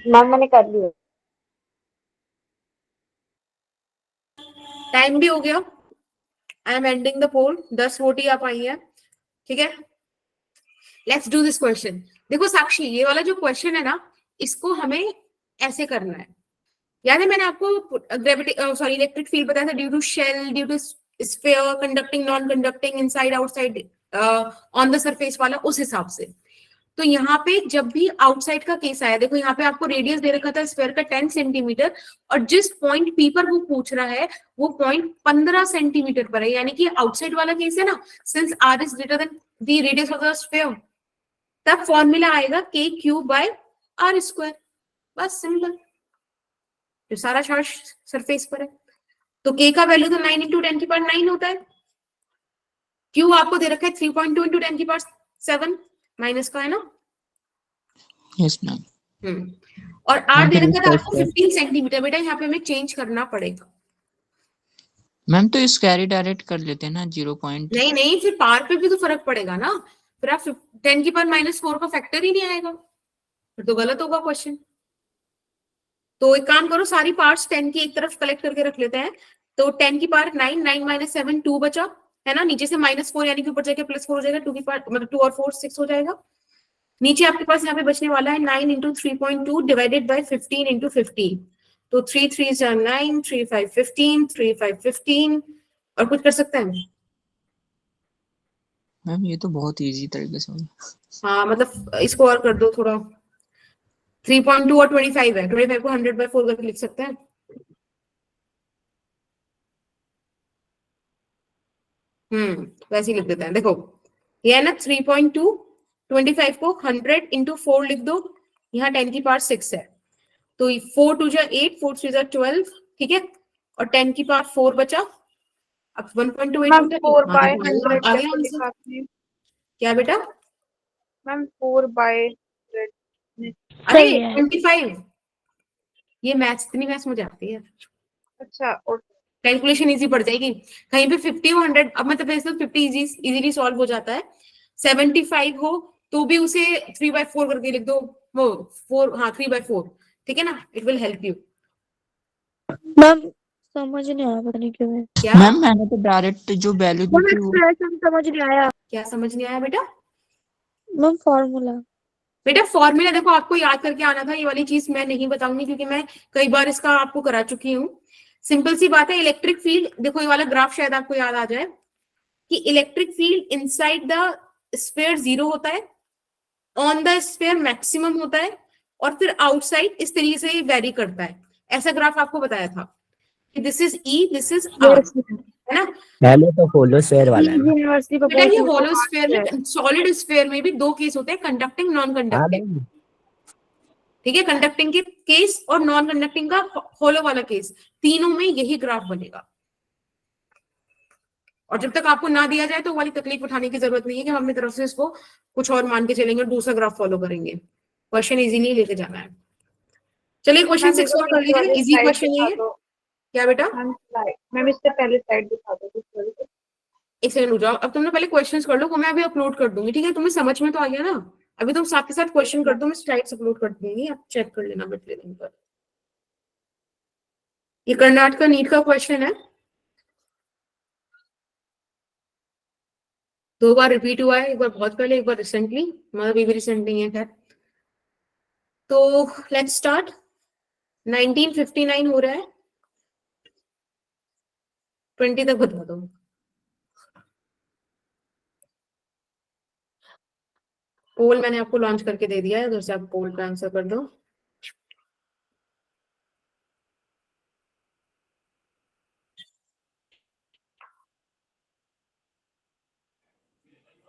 Speaker 7: मैम मैंने कर लिया।
Speaker 2: टाइम भी हो गया, I am ending the poll, 10 vote ही आ पाई है, ठीक है। Let's do this question. देखो साक्षी, ये वाला जो क्वेश्चन है ना, इसको हमें ऐसे करना है। याद है मैंने आपको ग्रेविटी सॉरी इलेक्ट्रिक फील्ड बताया था, due to shell, due to sphere, conducting, non conducting, inside outside, on the surface वाला, उस हिसाब से। तो यहाँ पे जब भी आउटसाइड का केस आया, देखो यहाँ पे आपको रेडियस दे रखा था स्फीयर का 10 सेंटीमीटर, और जिस पॉइंट पी पर वो पूछ रहा है वो पॉइंट 15 सेंटीमीटर पर है, यानी कि आउटसाइड वाला केस है ना, since R is greater than the radius of the sphere, तब फॉर्मूला आएगा k cube by R square, बस सिंपल। जो सारा चार्ज सरफेस पर है, तो k का वैल्यू तो 9 इंटू 10 की पावर 9 होता है, q आपको दे रखा है 3.2 इंटू 10 की पावर 7 माइनस का है ना।
Speaker 9: Yes ma'am.
Speaker 2: और r दे रखा था आपको 15 सेंटीमीटर, बेटा यहाँ पे हमें चेंज करना पड़ेगा।
Speaker 9: मैम तो इस कैरी डायरेक्ट कर लेते हैं ना 0.
Speaker 2: नहीं नहीं, फिर पावर पे भी तो फर्क पड़ेगा ना, फिर आप 10 की पावर -4 का फैक्टर ही नहीं आएगा, फिर तो गलत होगा क्वेश्चन। तो एक काम करो, सारी पार्ट्स 10 की एक तरफ कलेक्ट करके रख लेते हैं। तो 10 की पावर 9, 9 - 7 2 बचा है ना, नीचे से -4 यानी कि ऊपर जाके +4 हो जाएगा, 2 की पावर मतलब 2 और 4 6 हो जाएगा। नीचे आपके पास यहाँ पे बचने वाला है 9 इंटू 3.2 डिवाइडेड बाय 15 इंटू 15, तो 3 3s are 9, 3 5 15, 3 5 15 और कुछ कर सकते हैं?
Speaker 9: मैम ये तो बहुत इजी तरीके से होगा।
Speaker 2: हाँ मतलब इसको और कर दो थोड़ा। 3.2 और 25 है, 25 को 100/4 करके लिख सकते हैं। वैसे ही लिख देते हैं। देखो ये है ना 3.2, 25 को 100 into 4 लिख दो, यहाँ 10 की पावर 6 है, तो 4 2 जा 8, 4 3 जा 12, ठीक है, और 10 की पावर 4 बचा, अब 1.28
Speaker 1: मैम
Speaker 2: होता है।
Speaker 1: 4/100
Speaker 2: आ गया
Speaker 1: कैसे
Speaker 2: आंसर।
Speaker 1: लिखा आपने?
Speaker 2: क्या बेटा?
Speaker 1: मैम 4/100।
Speaker 2: अरे
Speaker 10: सही है।
Speaker 2: 25, ये मैथ्स इतनी मैथ्स मुझे आती है,
Speaker 1: अच्छा, और
Speaker 2: कैलकुलेशन इजी पड़ जाएगी। कहीं पे 50 और 100, अब मतलब ऐसे 50 इजीली सॉल्व हो जाता है। 75 हो तो भी उसे 3/4 करके लिख दो, वो 4, हाँ 3/4, ठीक है ना, it will help you.
Speaker 10: Ma'am समझ नहीं आया, पता नहीं क्यों है।
Speaker 2: क्या
Speaker 9: मैम मैंने तो डायरेक्ट जो वैल्यू दी
Speaker 10: मैम
Speaker 9: थी वो
Speaker 10: एक्सप्रेशन समझ नहीं आया।
Speaker 2: क्या समझ नहीं आया बेटा?
Speaker 10: Ma'am formula.
Speaker 2: बेटा फॉर्मूला देखो आपको याद करके आना था, ये वाली चीज मैं नहीं बताऊंगी क्योंकि मैं कई बार इसका आपको करा चुकी हूँ। सिंपल सी बात है, इलेक्ट्रिक फील्ड, देखो ये वाला ग्राफ शायद आपको याद आ जाए कि electric field inside the sphere 0 होता है, ऑन द स्फीयर मैक्सिमम होता है, और फिर आउटसाइड इस तरीके से वेरी करता है। ऐसा ग्राफ आपको बताया था कि this is E, this is R, है ना।
Speaker 3: मैम ये तो होलो स्फीयर वाला है ना?
Speaker 10: यूनिवर्सिटी
Speaker 2: बेटा ये
Speaker 10: बहुत
Speaker 2: होलो स्फीयर में, सॉलिड स्फीयर में भी दो केस होते हैं, कंडक्टिंग नॉन
Speaker 3: हाँ
Speaker 2: कंडक्टिंग,
Speaker 3: मैम।
Speaker 2: ठीक है, कंडक्टिंग के केस और नॉन कंडक्टिंग का होलो वाला केस, तीनों में यही ग्राफ बनेगा। और जब तक आपको ना दिया जाए तो वाली तकलीफ उठाने की जरूरत नहीं है कि हम अपनी तरफ से इसको कुछ और मान के चलेंगे और दूसरा ग्राफ फॉलो करेंगे। क्वेश्चन इजी नहीं लेके जाना है। चलिए क्वेश्चन
Speaker 1: मैम
Speaker 2: 6
Speaker 1: मुझे
Speaker 2: और कर
Speaker 1: पीछे
Speaker 2: लीजिए,
Speaker 1: वाली
Speaker 2: इजी
Speaker 1: स्लाइड
Speaker 2: क्वेश्चन
Speaker 1: दिखा
Speaker 2: ये।
Speaker 1: दो।
Speaker 2: क्या बेटा?
Speaker 1: मैम स्लाइड, मैम इससे पहले स्लाइड दिखा दो किस वाली से।
Speaker 2: एक सेकंड रुक जाओ, अब तुमने पहले क्वेश्चंस कर लो, वो मैं अभी अपलोड कर दूंगी, ठीक है, तुम्हें समझ में तो आ गया ना? अभी तुम साथ के साथ क्वेश्चन कर दो, मैं स्लाइड्स अपलोड कर दूंगी, आप चेक कर लेना बिट लिंक पर। ये कर्नाटक नीट का क्वेश्चन है, 2 बार रिपीट हुआ है, एक बार बहुत पहले, एक बार रिसेंटली, मतलब अभी भी रिसेंट नहीं है खैर। तो लेट्स स्टार्ट। 1959 हो रहा है, 20 तक बता दो। पोल मैंने आपको लॉन्च करके दे दिया है, उधर से आप पोल का आंसर कर दो।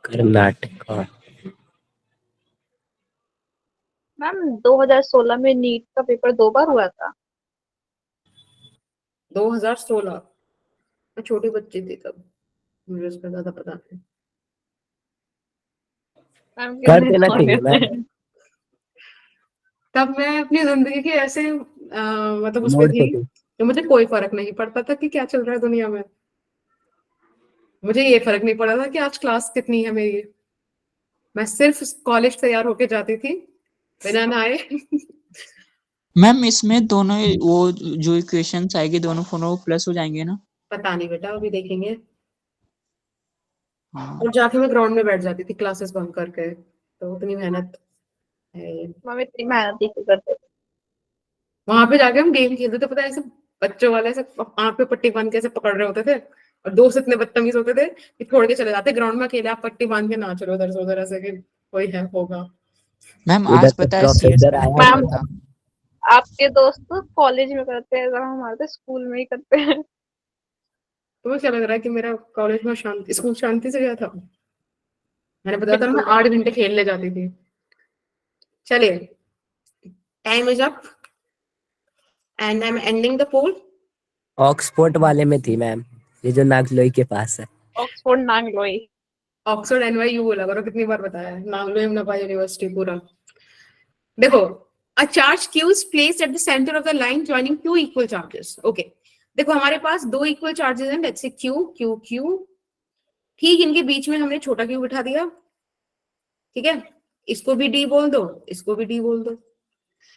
Speaker 3: कर्नाटक।
Speaker 1: मैम 2016 में नीट का पेपर 2 बार हुआ था।
Speaker 2: 2016, मैं छोटी बच्ची थी तब, मुझे उसका ज्यादा पता नहीं।
Speaker 1: मैम क्यों
Speaker 3: कर
Speaker 1: नहीं
Speaker 3: देना चाहिए
Speaker 1: समझते?
Speaker 3: मैम।
Speaker 2: तब मैं अपनी जिंदगी के ऐसे मतलब उसमें
Speaker 3: मोड़ पे
Speaker 2: थी
Speaker 3: थी।
Speaker 2: कि मुझे कोई फर्क नहीं पड़ता था कि क्या चल रहा है दुनिया में। मुझे ये फर्क नहीं पड़ा था कि आज क्लास कितनी है मेरी, मैं सिर्फ कॉलेज तैयार होके जाती थी बिना नहाए।
Speaker 9: मैम इसमें दोनों वो जो इक्वेशंस आएंगे दोनों फोनों प्लस हो जाएंगे ना?
Speaker 2: पता नहीं बेटा, अभी देखेंगे।
Speaker 9: हाँ।
Speaker 2: और जाके मैं ग्राउंड में बैठ जाती थी क्लासेस बंक करके, तो उतनी मेहनत है।
Speaker 1: मैम इतनी मेहनत ही क्यों करते थे?
Speaker 2: वहां पे जाके हम गेम खेलते थे, पता है, ऐसे बच्चों वाले ऐसे आंख पे पट्टी बांध के ऐसे पकड़ रहे होते थे, और दोस्त इतने बदतमीज होते थे कि छोड़ के चले जाते ग्राउंड में, अकेले आप पट्टी बांध के नाच रहे हो उधर से उधर ऐसे कि कोई है होगा।
Speaker 9: मैम
Speaker 3: उधर
Speaker 9: आज
Speaker 3: से
Speaker 9: पता है सीएस
Speaker 3: प्रोफेसर
Speaker 9: मैंने
Speaker 3: आया
Speaker 9: पढ़ा
Speaker 1: मैम
Speaker 3: होगा।
Speaker 9: था।
Speaker 1: आपके दोस्त तो कॉलेज में करते हैं, जब हमारे तो स्कूल में ही करते हैं।
Speaker 2: तुम्हें क्या लग रहा है कि मेरा कॉलेज में शांति, स्कूल शांति से गया था? मैंने बताया था ना, मैं
Speaker 1: बिल्कुल
Speaker 2: 8 घंटे खेलने जाती थी। चलिए, time is up and I am ending the poll.
Speaker 3: Oxford वाले में थी मैम, ये जो नागलोई के पास है।
Speaker 1: ऑक्सफोर्ड नांगलोई।
Speaker 2: ऑक्सफोर्ड एनवाईयू बोला करो, कितनी बार बताया है, नागलोई मुनाफा यूनिवर्सिटी पूरा। देखो, a charge q is placed at the center of the line joining two equal charges. Okay, देखो हमारे पास दो इक्वल चार्जेस हैं, let's say q q q, ठीक, इनके बीच में हमने छोटा q बिठा दिया, ठीक है, इसको भी d बोल दो, इसको भी d बोल दो।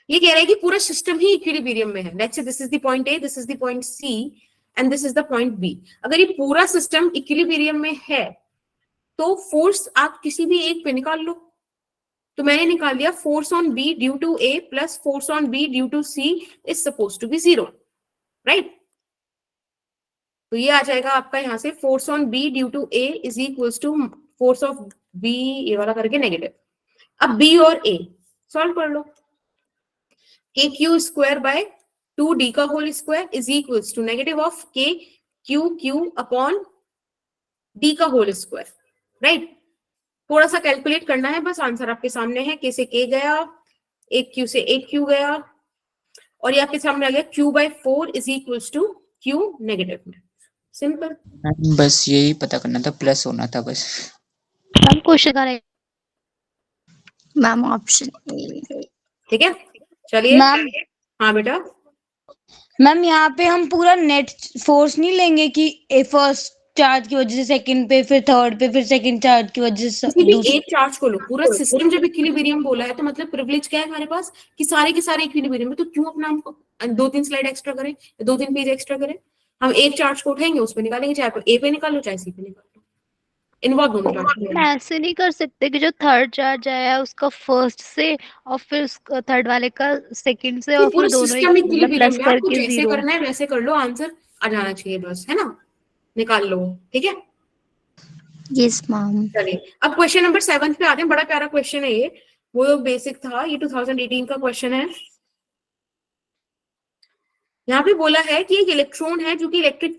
Speaker 2: ये कह रहा है कि पूरा सिस्टम ही इक्विलिब्रियम में है। Let's say this is the point a, this is the point c and this is the point b। अगर ये पूरा सिस्टम इक्विलिब्रियम में है तो फोर्स आप किसी भी एक पे निकाल लो, तो मैंने निकाल दिया force on B due to A plus force on B due to C is suppose to be 0, right. तो ये आ जाएगा आपका यहाँ से force on B due to A is equals to force of B, ये वाला करके नेगेटिव। अब बी और ए सॉल्व कर लो। के क्यू स्क्वायर बाय 2d का whole square is equals to negative of K Q Q upon D का whole square, right. थोड़ा सा कैलकुलेट करना है, बस आंसर आपके सामने है। के से के गया, एक क्यू से एक क्यू गया, और ये आपके सामने आ गया Q by 4 is equals to Q negative में। सिंपल।
Speaker 9: बस यही पता करना था, प्लस होना था बस।
Speaker 5: मैम क्वेश्चन करें।
Speaker 8: मैम ऑप्शन
Speaker 2: ठीक है, चलिए।
Speaker 10: मैम
Speaker 2: हाँ बेटा,
Speaker 10: मैम यहाँ पे हम पूरा नेट फोर्स नहीं लेंगे कि ए फर्स्ट चार्ज की वजह से सेकंड पे, फिर थर्ड पे, फिर सेकंड चार्ज की वजह से
Speaker 2: किसी भी
Speaker 10: दूसरे।
Speaker 2: एक चार्ज को लो। पूरा सिस्टम जब इक्विलिब्रियम बोला है तो मतलब प्रिविलेज क्या है हमारे पास कि सारे के सारे इक्विलिब्रियम में, तो क्यों अपना हमको 2-3 स्लाइड एक्स्ट्रा करें, 2-3 पेज एक्स्ट्रा करें। हम एक चार्ज को उठाएंगे, उसमें निकालेंगे, चाहे तो ए पे निकालो चाहे सी पे निकालो, इन्वॉल्व दोनों चार्ज।
Speaker 5: ऐसे नहीं कर सकते कि जो थर्ड चार्ज आया उसका फर्स्ट से और फिर थर्ड वाले का सेकंड से और
Speaker 2: पूरा
Speaker 5: फिर दोनों
Speaker 2: सिस्टम
Speaker 5: मतलब
Speaker 2: इक्विलिब्रियम
Speaker 5: प्लस
Speaker 2: में, आपको
Speaker 5: करके
Speaker 2: जैसे
Speaker 5: 0।
Speaker 2: करना है वैसे कर लो, आंसर आ जाना चाहिए बस, है ना। निकाल लो, ठीक है।
Speaker 8: Yes ma'am.
Speaker 2: चलिए अब क्वेश्चन नंबर 7 पे आते हैं। बड़ा प्यारा क्वेश्चन है ये, वो बेसिक था, ये 2018 का क्वेश्चन है। यहाँ पे बोला है कि एक इलेक्ट्रॉन है जो कि इलेक्ट्रिक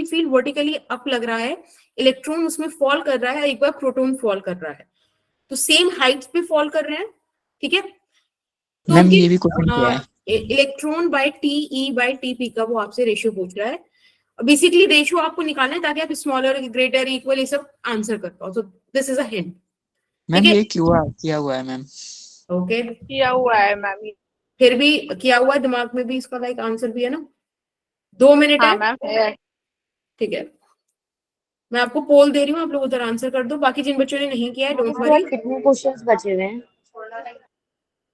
Speaker 2: फील्ड वर्टिकली अप लग रहा है, इलेक्ट्रॉन उसमें फॉल कर रहा है, एक बार प्रोटॉन फॉल कर रहा है, तो सेम हाइट पे फॉल कर रहे हैं, ठीक है। तो
Speaker 9: मैम ये भी क्वेश्चन क्या है?
Speaker 2: Electron by T E bye T P का वो आपसे रेशियो पूछ रहा है। बेसिकली रेशियो आपको निकालना है ताकि आप स्मॉलर, ग्रेटर, इक्वल ये सब आंसर कर पाओ। So this is a hint.
Speaker 9: Ma'am ये किया हुआ है मैम।
Speaker 2: ओके,
Speaker 1: किया हुआ है मैम।
Speaker 2: फिर भी किया हुआ है, दिमाग में भी इसका लाइक आंसर भी है ना। 2 मिनट
Speaker 1: हाँ
Speaker 2: है,
Speaker 1: मैम है।
Speaker 2: ठीक है। मैं आपको पोल दे रही हूँ, आप लोग उधर आंसर कर दो। बाकी जिन बच्चों ने नहीं किया है डोंट वरी,
Speaker 7: कितने क्वेश्चंस बचे हुए हैं?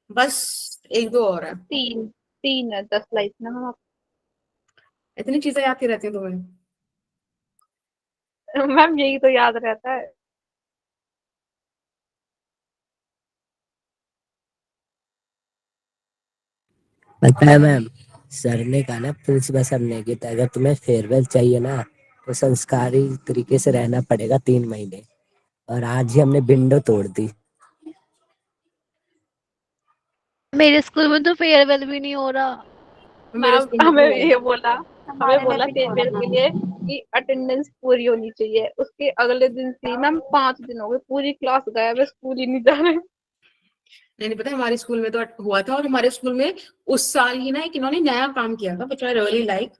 Speaker 2: बस 1-2 और है।
Speaker 1: 3 है 10 लाइफ ना मैम।
Speaker 2: इतनी चीजें याद की रहती है तुम्हें।
Speaker 1: मैम यही तो याद रहता है।
Speaker 3: पता है मैम, सर ने कहा ना, प्रिंसिपल सर ने कि अगर तुम्हें फेयरवेल चाहिए ना तो संस्कारी तरीके से रहना पड़ेगा 3 महीने, और आज ही हमने विंडो तोड़ दी।
Speaker 5: मेरे स्कूल में तो फेयरवेल भी नहीं हो रहा।
Speaker 2: मेरे
Speaker 1: मैम हमें ये बोला, हमें बोला फेयरवेल के लिए कि अटेंडेंस पूरी होनी चाहिए। उसके अगले दिन से मैम 5 दिन हो गए पूरी क्लास गायब है, स्कूल ही नहीं जा रहे।
Speaker 2: नहीं पता, हमारे स्कूल में तो हुआ था, और हमारे स्कूल में उस साल ही ना एक इन्होंने नया काम किया था व्हिच आई रियली लाइक।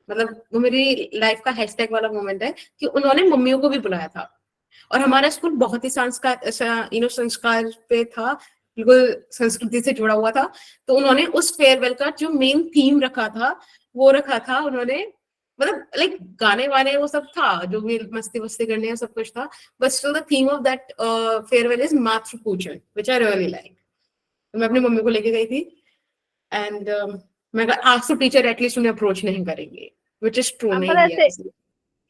Speaker 2: मतलब वो मेरी लाइफ का हैशटैग वाला मोमेंट है कि उन्होंने मम्मियों को भी बुलाया था। और हमारा स्कूल बहुत ही संस्कार पे था, बिल्कुल संस्कृति से जुड़ा हुआ था। तो उन्होंने उस फेयरवेल का जो मेन थीम रखा था वो रखा था उन्होंने, मतलब लाइक गाने वाने वो सब था, जो भी मस्ती वस्ती करने हैं सब कुछ था, but still the theme of that farewell is मातृ पूजन व्हिच आई रियली लाइक। तो मैं अपनी मम्मी को लेके गई थी एंड मैं कहा आज तो टीचर एटलीस्ट उन्हें अप्रोच नहीं करेंगे, व्हिच इज ट्रू। नहीं
Speaker 1: ऐसे
Speaker 2: किया।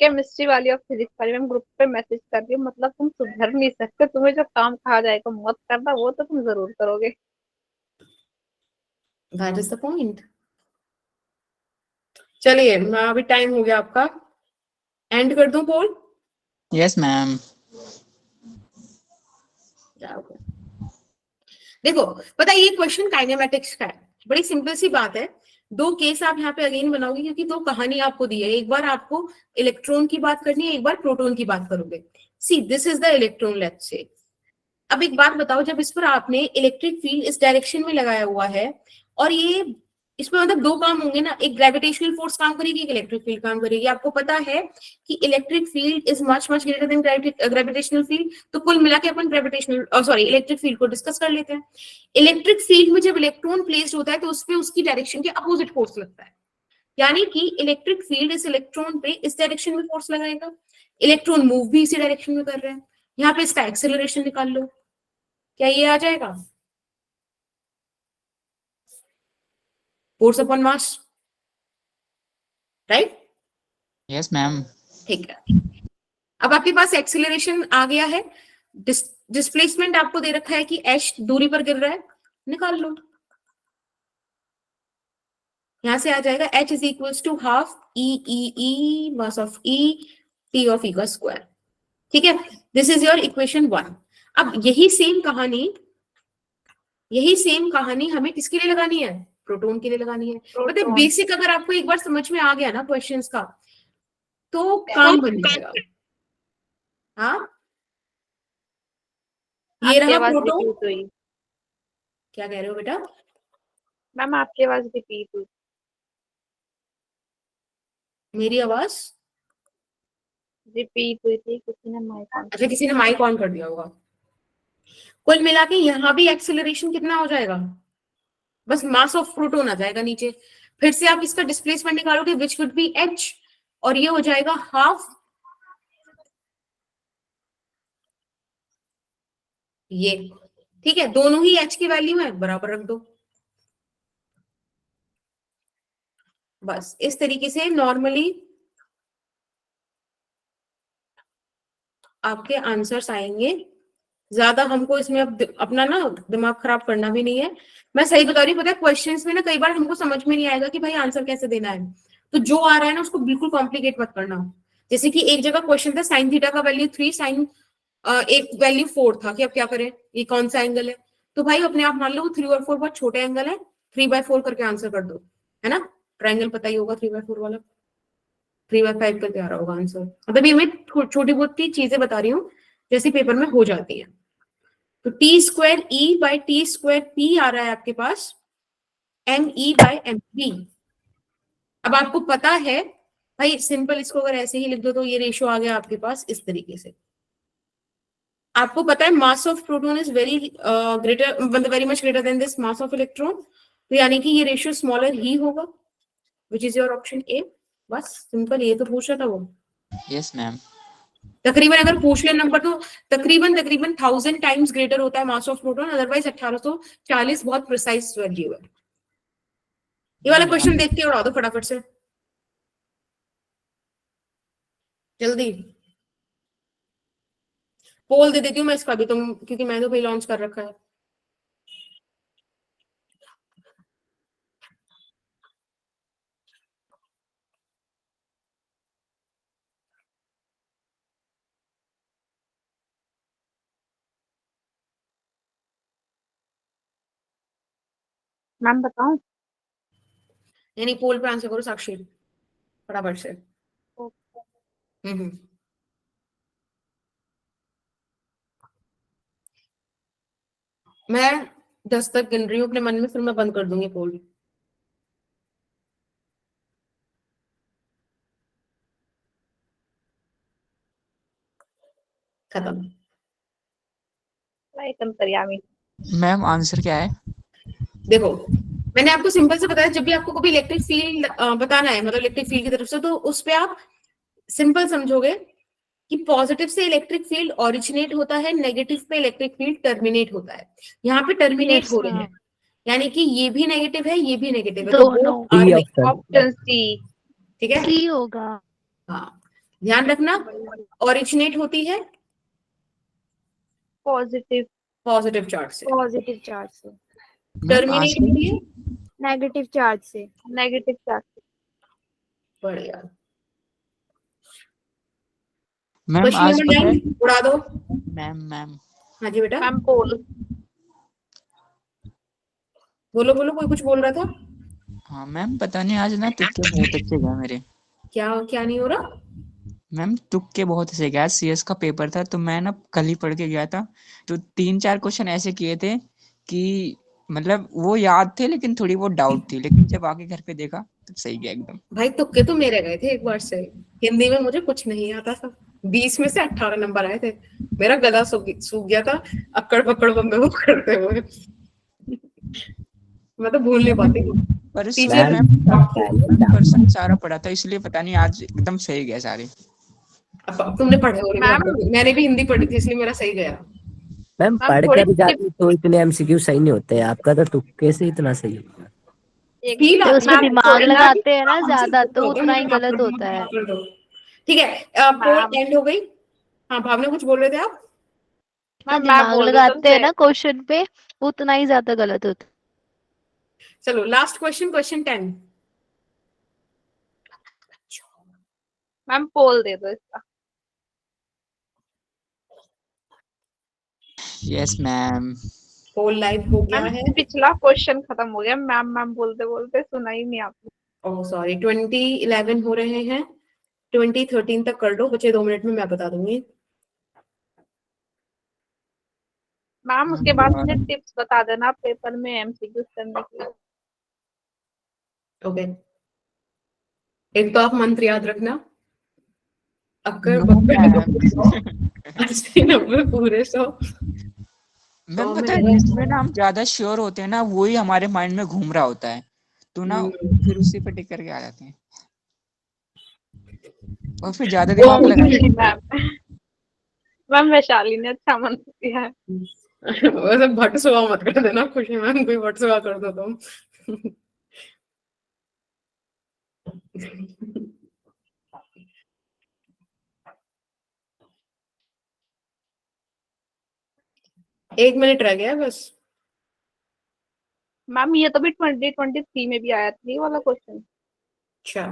Speaker 1: केमिस्ट्री वाली और फिजिक्स वाली मैम ग्रुप पे मैसेज कर रही हूँ, मतलब तुम सुधर नहीं सकते, तुम्हें जो काम कहा जाएगा मत करना, वो तो तुम जरूर करोगे।
Speaker 2: That is the point. चलिए मैं अभी टाइम हो गया आपका, एंड कर दूं पोल?
Speaker 9: Yes ma'am.
Speaker 2: देखो पता है ये क्वेश्चन काइनेमेटिक्स का है, बड़ी सिंपल सी बात है। 2 केस आप यहाँ पे अगेन बनाओगे क्योंकि 2 कहानी आपको दी है। एक बार आपको इलेक्ट्रॉन की बात करनी है, एक बार प्रोटॉन की बात करोगे। See this is the electron, let's say. अब एक बात बताओ, जब इस पर आपने इलेक्ट्रिक फील्ड इस डायरेक्शन में लगाया हुआ है और ये इसमें मतलब 2 काम होंगे ना, एक ग्रेविटेशनल फोर्स काम करेगी, एक इलेक्ट्रिक फील्ड काम करेगी। आपको पता है कि electric field is much greater then gravitational field. तो कुल मिला के अपन इलेक्ट्रिक फील्ड को डिस्कस कर लेते हैं। इलेक्ट्रिक फील्ड में जब इलेक्ट्रॉन प्लेस्ड होता है तो उसपे उसकी डायरेक्शन के अपोजिट फोर्स लगता है, यानी कि इलेक्ट्रिक फील्ड इस इलेक्ट्रॉन पे इस डायरेक्शन में फोर्स लगाएगा। इलेक्ट्रॉन मूव भी इसी डायरेक्शन में कर रहे हैं। यहाँ पे इसका एक्सेलरेशन निकाल लो, क्या ये आ जाएगा? Force upon mass, right?
Speaker 9: Yes ma'am.
Speaker 2: ठीक है, अब आपके पास एक्सेलरेशन आ गया है। डिस्प्लेसमेंट आपको दे रखा है कि h दूरी पर गिर रहा है, निकाल लो। यहां से आ जाएगा h is equals to half e mass of e t of e का स्क्वायर। ठीक है, दिस इज योर इक्वेशन 1। अब यही सेम कहानी हमें किसके लिए लगानी है? प्रोटॉन के लिए लगानी है। मतलब बेसिक अगर आपको एक बार समझ में आ गया ना क्वेश्चंस का, तो काम बन जाएगा। हाँ, ये रहा प्रोटॉन। क्या कह रहे हो बेटा?
Speaker 1: मैम आपकी आवाज रिपीट हुई।
Speaker 2: मेरी आवाज
Speaker 1: रिपीट हुई थी, किसी ने माइक ऑन।
Speaker 2: अच्छा, किसी ने माइक ऑन कर दिया होगा। कुल मिला के यहाँ भी एक्सेलरेशन कितना हो जाएगा? बस मास ऑफ प्रोटॉन आ जाएगा नीचे। फिर से आप इसका डिस्प्लेसमेंट निकालोगे विच वुड बी h, और ये हो जाएगा हाफ ये। ठीक है, दोनों ही h की वैल्यू है, बराबर रख दो। बस इस तरीके से नॉर्मली आपके आंसर्स आएंगे। ज्यादा हमको इसमें अब अपना ना दिमाग खराब करना भी नहीं है। मैं सही बता रही हूँ, पता है क्वेश्चंस में ना कई बार हमको समझ में नहीं आएगा कि भाई आंसर कैसे देना है, तो जो आ रहा है ना उसको बिल्कुल कॉम्प्लिकेट मत करना। जैसे कि एक जगह क्वेश्चन था साइन थीटा का वैल्यू 3, साइन एक वैल्यू 4 था कि अब क्या करें, ये कौन सा एंगल है? तो भाई अपने आप मान लो 3 और 4 बहुत छोटे एंगल है, 3/4 करके आंसर कर दो, है ना। ट्रायंगल पता ही होगा 3/4 वाला, 3/5 करके आ रहा होगा आंसर। मतलब ये मैं छोटी बहुत चीजें बता रही हूँ जैसे पेपर में हो जाती है। तो t² e by t² p आ रहा है आपके पास me बाय mp। अब आपको पता है भाई, सिंपल इसको अगर ऐसे ही लिख दो तो ये रेशियो आ गया आपके पास इस तरीके से। आपको पता है mass of proton is very greater, मतलब very much greater than this mass of electron, तो यानी कि ये रेशियो स्मॉलर ही होगा, which is your option A. बस सिंपल, ये तो पूछ रहा था वो।
Speaker 9: Yes ma'am.
Speaker 2: तकरीबन अगर पूछ ले नंबर तो तकरीबन 1000 टाइम्स ग्रेटर होता है मास ऑफ प्रोटॉन, अदरवाइज 1840 बहुत प्रिसाइज वैल्यू है। ये वाला क्वेश्चन देख के उड़ा दो फटाफट से, जल्दी। पोल दे देती हूँ मैं इसका भी, तुम क्योंकि मैंने तो भाई लॉन्च कर रखा है।
Speaker 1: मैम बताऊं?
Speaker 2: यानी पोल पे आंसर करो साक्षी फटाफट से। मैं 10 तक गिन रही हूँ अपने मन में, फिर मैं बंद कर दूंगी पोल। खत्म।
Speaker 9: मैम आंसर क्या है?
Speaker 2: देखो, मैंने आपको सिंपल से बताया, जब भी आपको कभी इलेक्ट्रिक फील्ड बताना है, मतलब इलेक्ट्रिक फील्ड की तरफ से, तो उस पे आप सिंपल समझोगे कि पॉजिटिव से इलेक्ट्रिक फील्ड ओरिजिनेट होता है, नेगेटिव पे इलेक्ट्रिक फील्ड टर्मिनेट होता है। यहाँ पे टर्मिनेट हो रहे हैं, यानी कि ये भी नेगेटिव है, ये भी नेगेटिव है, तो ऑप्शन सी। ठीक है,
Speaker 5: सी होगा।
Speaker 2: हाँ, ध्यान रखना, ओरिजिनेट होती है पॉजिटिव चार्ज से, टर्मिनेट होती है
Speaker 10: नेगेटिव चार्ज से।
Speaker 2: बढ़िया।
Speaker 9: मैम
Speaker 2: क्वेश्चन
Speaker 9: आज
Speaker 2: नंबर 9 उड़ा दो।
Speaker 9: मैम
Speaker 2: हाँ जी बेटा,
Speaker 1: मैम पोल।
Speaker 2: बोलो बोलो, कोई कुछ बोल रहा था।
Speaker 9: हाँ मैम, पता नहीं आज ना तुक्के बहुत अच्छे गए मेरे।
Speaker 2: क्या नहीं हो रहा?
Speaker 9: मैम तुक्के बहुत अच्छे गए। सीएस का पेपर था तो मैं ना कल ही पढ़ के गया था, तो 3-4 क्वेश्चन ऐसे किए थे कि मतलब वो याद थे लेकिन थोड़ी बहुत डाउट थी, लेकिन जब आके घर पे देखा तो सही गया एकदम।
Speaker 2: भाई तुक्के तो मेरे गए थे एक बार से। हिंदी में मुझे कुछ नहीं आता था, 20 में से 18 नंबर आए थे। मेरा गला सूख गया था अक्कड़ पकड़ बम्बे वो करते हुए। मैं तो भूल नहीं पाती।
Speaker 9: पर
Speaker 2: टीचर
Speaker 9: परसेंट सारा पढ़ा था, इसलिए पता नहीं आज एकदम सही गया सारे।
Speaker 2: अब तुमने पढ़े हो, मैंने भी हिंदी पढ़ी थी इसलिए मेरा सही गया।
Speaker 3: मैम पढ़ कर जाती तो इतने एमसीक्यू सही नहीं होते, आपका तो तुक्के से इतना सही होता है।
Speaker 5: तो उसमें दिमाग लगाते हैं ना ज्यादा, तो उतना ही गलत होता है।
Speaker 2: ठीक है, पोल एंड हो गई। हाँ भावना कुछ बोल रहे थे आप?
Speaker 5: जितना
Speaker 1: मैं
Speaker 5: दिमाग
Speaker 1: बोल रही हूँ
Speaker 5: लगाते हैं
Speaker 1: तुमसे।
Speaker 5: ना क्वेश्चन पे, उतना ही ज्यादा गलत होता है।
Speaker 2: चलो लास्ट क्वेश्चन, क्वेश्चन 10।
Speaker 1: मैम पोल दे दो इसका।
Speaker 9: Yes ma'am.
Speaker 2: पोल लाइव हो गया
Speaker 1: मैम
Speaker 2: है।
Speaker 1: पिछला क्वेश्चन खत्म हो गया, मैम बोलते बोलते सुना ही नहीं आपने।
Speaker 2: ओह सॉरी, 2011 हो रहे हैं, 2013 तक कर लो, बचे 2 मिनट में मैं बता दूंगी।
Speaker 1: मैम उसके बाद मुझे टिप्स बता देना पेपर में एमसीक्यूज करने के लिए।
Speaker 2: ओके, एक तो आप मंत्र याद रखना, अक्कर
Speaker 9: नो मैम।
Speaker 2: 80-90 पूरे 100।
Speaker 9: मैम
Speaker 2: में
Speaker 9: पता है जिसमें ना हम ज्यादा श्योर होते हैं ना वही हमारे माइंड में घूम रहा होता है, तो ना फिर उसी पे टिक करके आ जाते हैं और फिर ज्यादा दिमाग लगाते हैं।
Speaker 1: मैम वैशाली ने अच्छा मंत्र दिया है।
Speaker 2: वैसे भट सुबह मत कर देना खुशी मैम, कोई भट सुबह कर दो तुम। एक मिनट रह गया है बस।
Speaker 1: मैम ये तो भी 2023 में भी आया था ये वाला क्वेश्चन।
Speaker 2: अच्छा,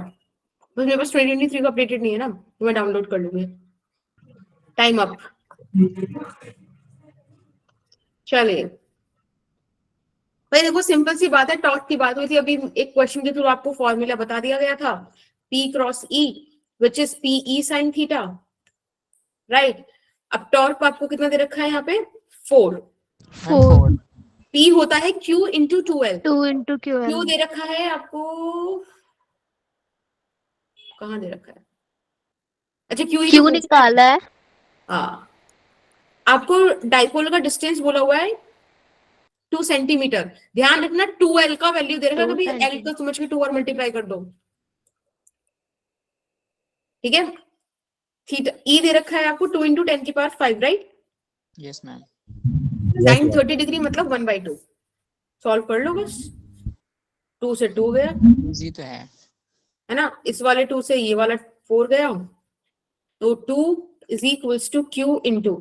Speaker 2: बस मेरे पास 2023 का अपडेटेड नहीं है ना, तो मैं डाउनलोड कर लूंगी। Time up. चलिए भाई देखो, सिंपल सी बात है, टॉर्क की बात हुई थी अभी, एक क्वेश्चन के थ्रू आपको फॉर्मूला बता दिया गया था, P cross E which is PE sine theta, right. अब टॉर्क आपको कितना दे रखा है यहाँ पे, 4।
Speaker 5: 4
Speaker 2: P होता है Q into 2L।
Speaker 5: 2 into
Speaker 2: Q
Speaker 5: QL।
Speaker 2: दे रखा है आपको, कहाँ दे रखा है, अच्छा Q
Speaker 5: Q निकाला है।
Speaker 2: हाँ, आपको डाइपोल का डिस्टेंस बोला हुआ है 2 सेंटीमीटर। ध्यान रखना 2L का वैल्यू दे रखा है,
Speaker 5: 2
Speaker 2: कभी L
Speaker 5: सेंटीमीटर।
Speaker 2: को समझ के 2 और मल्टीप्लाई कर दो, ठीक है। थीटा E दे रखा है आपको 2 इंटू 10 की power 5, right.
Speaker 9: Yes ma'am.
Speaker 2: Sine 30 degree मतलब 1/2। सॉल्व कर लो बस, 2 से 2 गया,
Speaker 9: इजी तो है
Speaker 2: ना, इस वाले 2 से ये वाला 4 गया, तो 2 is equals to Q into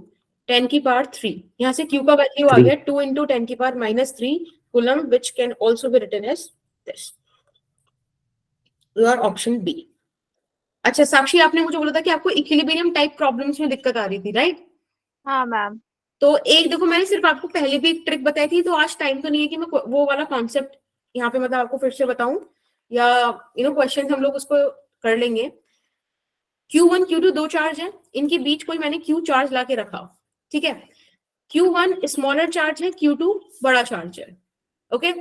Speaker 2: 10 की पावर 3। यहाँ से Q का वैल्यू आ गया 2 इंटू 10 की power -3 coulomb, which can also be written as this. Your option B. अच्छा साक्षी, आपने मुझे बोला था कि आपको इक्विलिब्रियम टाइप प्रॉब्लम्स में दिक्कत आ रही थी, राइट।
Speaker 1: हाँ मैम।
Speaker 2: तो एक देखो, मैंने सिर्फ आपको पहले भी एक ट्रिक बताई थी, तो आज टाइम तो नहीं है कि मैं वो वाला कॉन्सेप्ट यहाँ पे मतलब आपको फिर से बताऊं, या क्वेश्चन हम लोग उसको कर लेंगे। Q1 Q2 दो चार्ज है, इनके बीच कोई मैंने Q चार्ज ला के रखा, ठीक है। Q1 स्मॉलर चार्ज है, Q2 बड़ा चार्ज है, ओके।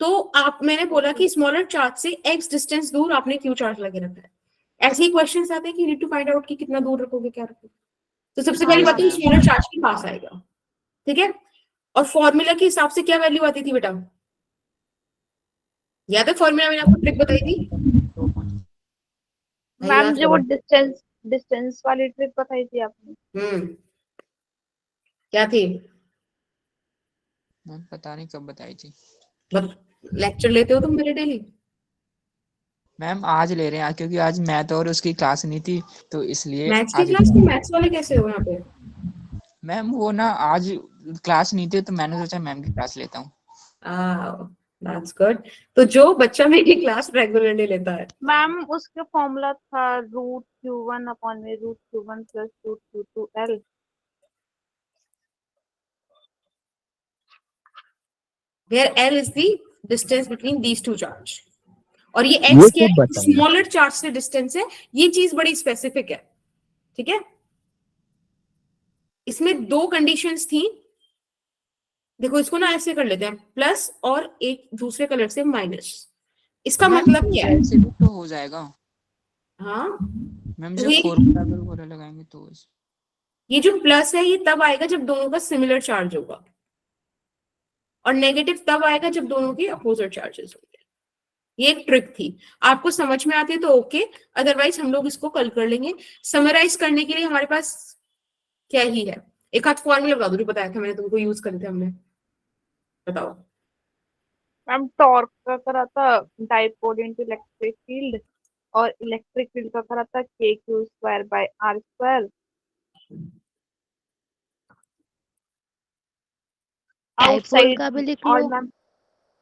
Speaker 2: तो आप, मैंने बोला कि स्मॉलर चार्ज से x डिस्टेंस दूर आपने Q चार्ज लगे रखा है। ऐसे ही क्वेश्चन आते हैं कि नीड टू फाइंड आउट कि कितना दूर रखोगे, क्या रखोगे। तो सबसे पहली बात है स्मॉलर चार्ज के पास आएगा, ठीक है। और फॉर्मूला के हिसाब से क्या वैल्यू आती थी बेटा, याद है फॉर्मूला मैंने आपको ट्रिक बताई थी।
Speaker 1: मैम जो वो डिस्टेंस वाली ट्रिक बताई थी आपने।
Speaker 2: क्या थी,
Speaker 9: मैम पता नहीं कब बताई थी।
Speaker 2: लेक्चर लेते हो तुम मेरे डेली।
Speaker 9: मैम आज ले रहे हैं क्योंकि आज मैथ और उसकी क्लास नहीं थी, तो इसलिए
Speaker 2: मैथ्स की
Speaker 9: आज
Speaker 2: क्लास में मैथ्स वाले कैसे हो यहाँ पे।
Speaker 9: मैम वो ना आज क्लास नहीं थी तो मैंने सोचा मैम की क्लास लेता हूँ।
Speaker 2: That's good. तो जो बच्चा मेरी क्लास रेगुलरली लेता है,
Speaker 1: मैम उसका फॉर्मूला था √Q1 अपॉन में √Q1 plus √Q2L।
Speaker 2: where L is the distance between these two charge, और ये x क्या है, स्मॉलर चार्ज से डिस्टेंस है। ये चीज बड़ी स्पेसिफिक है, ठीक है। इसमें 2 कंडीशंस थी, देखो इसको ना ऐसे कर लेते हैं, प्लस और एक दूसरे कलर से माइनस। इसका मतलब क्या है,
Speaker 9: ऐसे भी तो हो जाएगा।
Speaker 2: हाँ
Speaker 9: मैम
Speaker 2: तो
Speaker 9: जो फॉर्मूला अगर लगाएंगे तो
Speaker 2: ये जो प्लस है ये तब आएगा जब दोनों का सिमिलर चार्ज होगा, और नेगेटिव तब आएगा जब दोनों के अपोजिट चार्जेस होंगे। ये एक ट्रिक थी, आपको समझ में आती है तो ओके, अदरवाइज हम लोग इसको कल कर लेंगे। समराइज करने के लिए हमारे पास क्या ही है, एक आध फॉर्मूला बता दो जो बताया था मैंने तुमको, यूज करे थे हमने, बताओ।
Speaker 1: मैम टॉर्क का करा था डाइपोल इनटू इलेक्ट्रिक फील्ड, और इलेक्ट्रिक फील्ड का करा था KQ² bye R²।
Speaker 5: Dipole
Speaker 1: outside
Speaker 5: का भी लिख
Speaker 1: और
Speaker 5: लो।
Speaker 1: मैम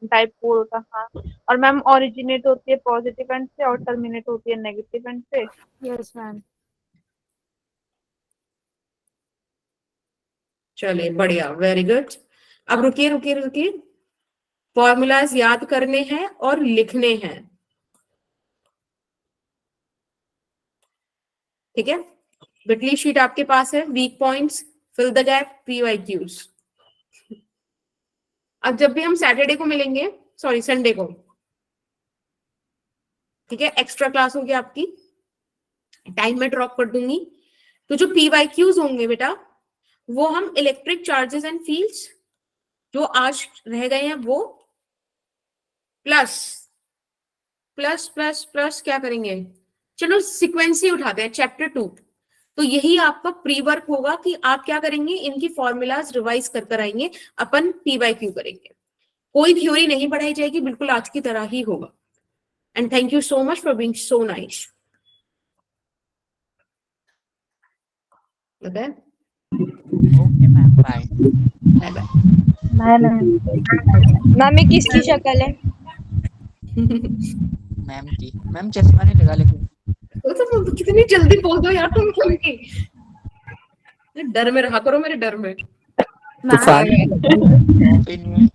Speaker 1: डाइपोल होता, हाँ। और मैम ओरिजिनेट होती है पॉजिटिव एंड से और टर्मिनेट होती है नेगेटिव एंड से।
Speaker 5: Yes ma'am.
Speaker 2: चलिए बढ़िया, वेरी गुड। अब रुकिए रुकिए रुकिए, फॉर्मूलाज याद करने हैं और लिखने हैं, ठीक है। बिटली शीट आपके पास है, weak points, fill the gap, PYQs। अब जब भी हम सैटरडे को मिलेंगे, सॉरी संडे को, ठीक है, एक्स्ट्रा क्लास होगी आपकी, टाइम में ड्रॉप कर दूंगी। तो जो PYQs होंगे बेटा, वो हम इलेक्ट्रिक चार्जेस एंड फील्ड्स जो आज रह गए हैं वो, प्लस प्लस प्लस प्लस क्या करेंगे, चलो सीक्वेंस ही उठाते हैं, चैप्टर 2। तो यही आपका प्री वर्क होगा कि आप क्या करेंगे, इनकी फॉर्मूलाज रिवाइज कर कर आएंगे, अपन PYQ करेंगे। कोई थ्योरी नहीं पढ़ाई जाएगी, बिल्कुल आज की तरह ही होगा। And thank you so much for being so nice. Okay
Speaker 9: okay ma'am, bye.
Speaker 2: Bye bye.
Speaker 10: Ma'am ये किसकी शक्ल है?
Speaker 9: मैम की, मैम चश्मा नहीं लगा लेकिन।
Speaker 2: तो कितनी जल्दी बोल दो यार तुम की, डर में रहा करो, मेरे डर में।
Speaker 3: तूफान
Speaker 9: नहीं है।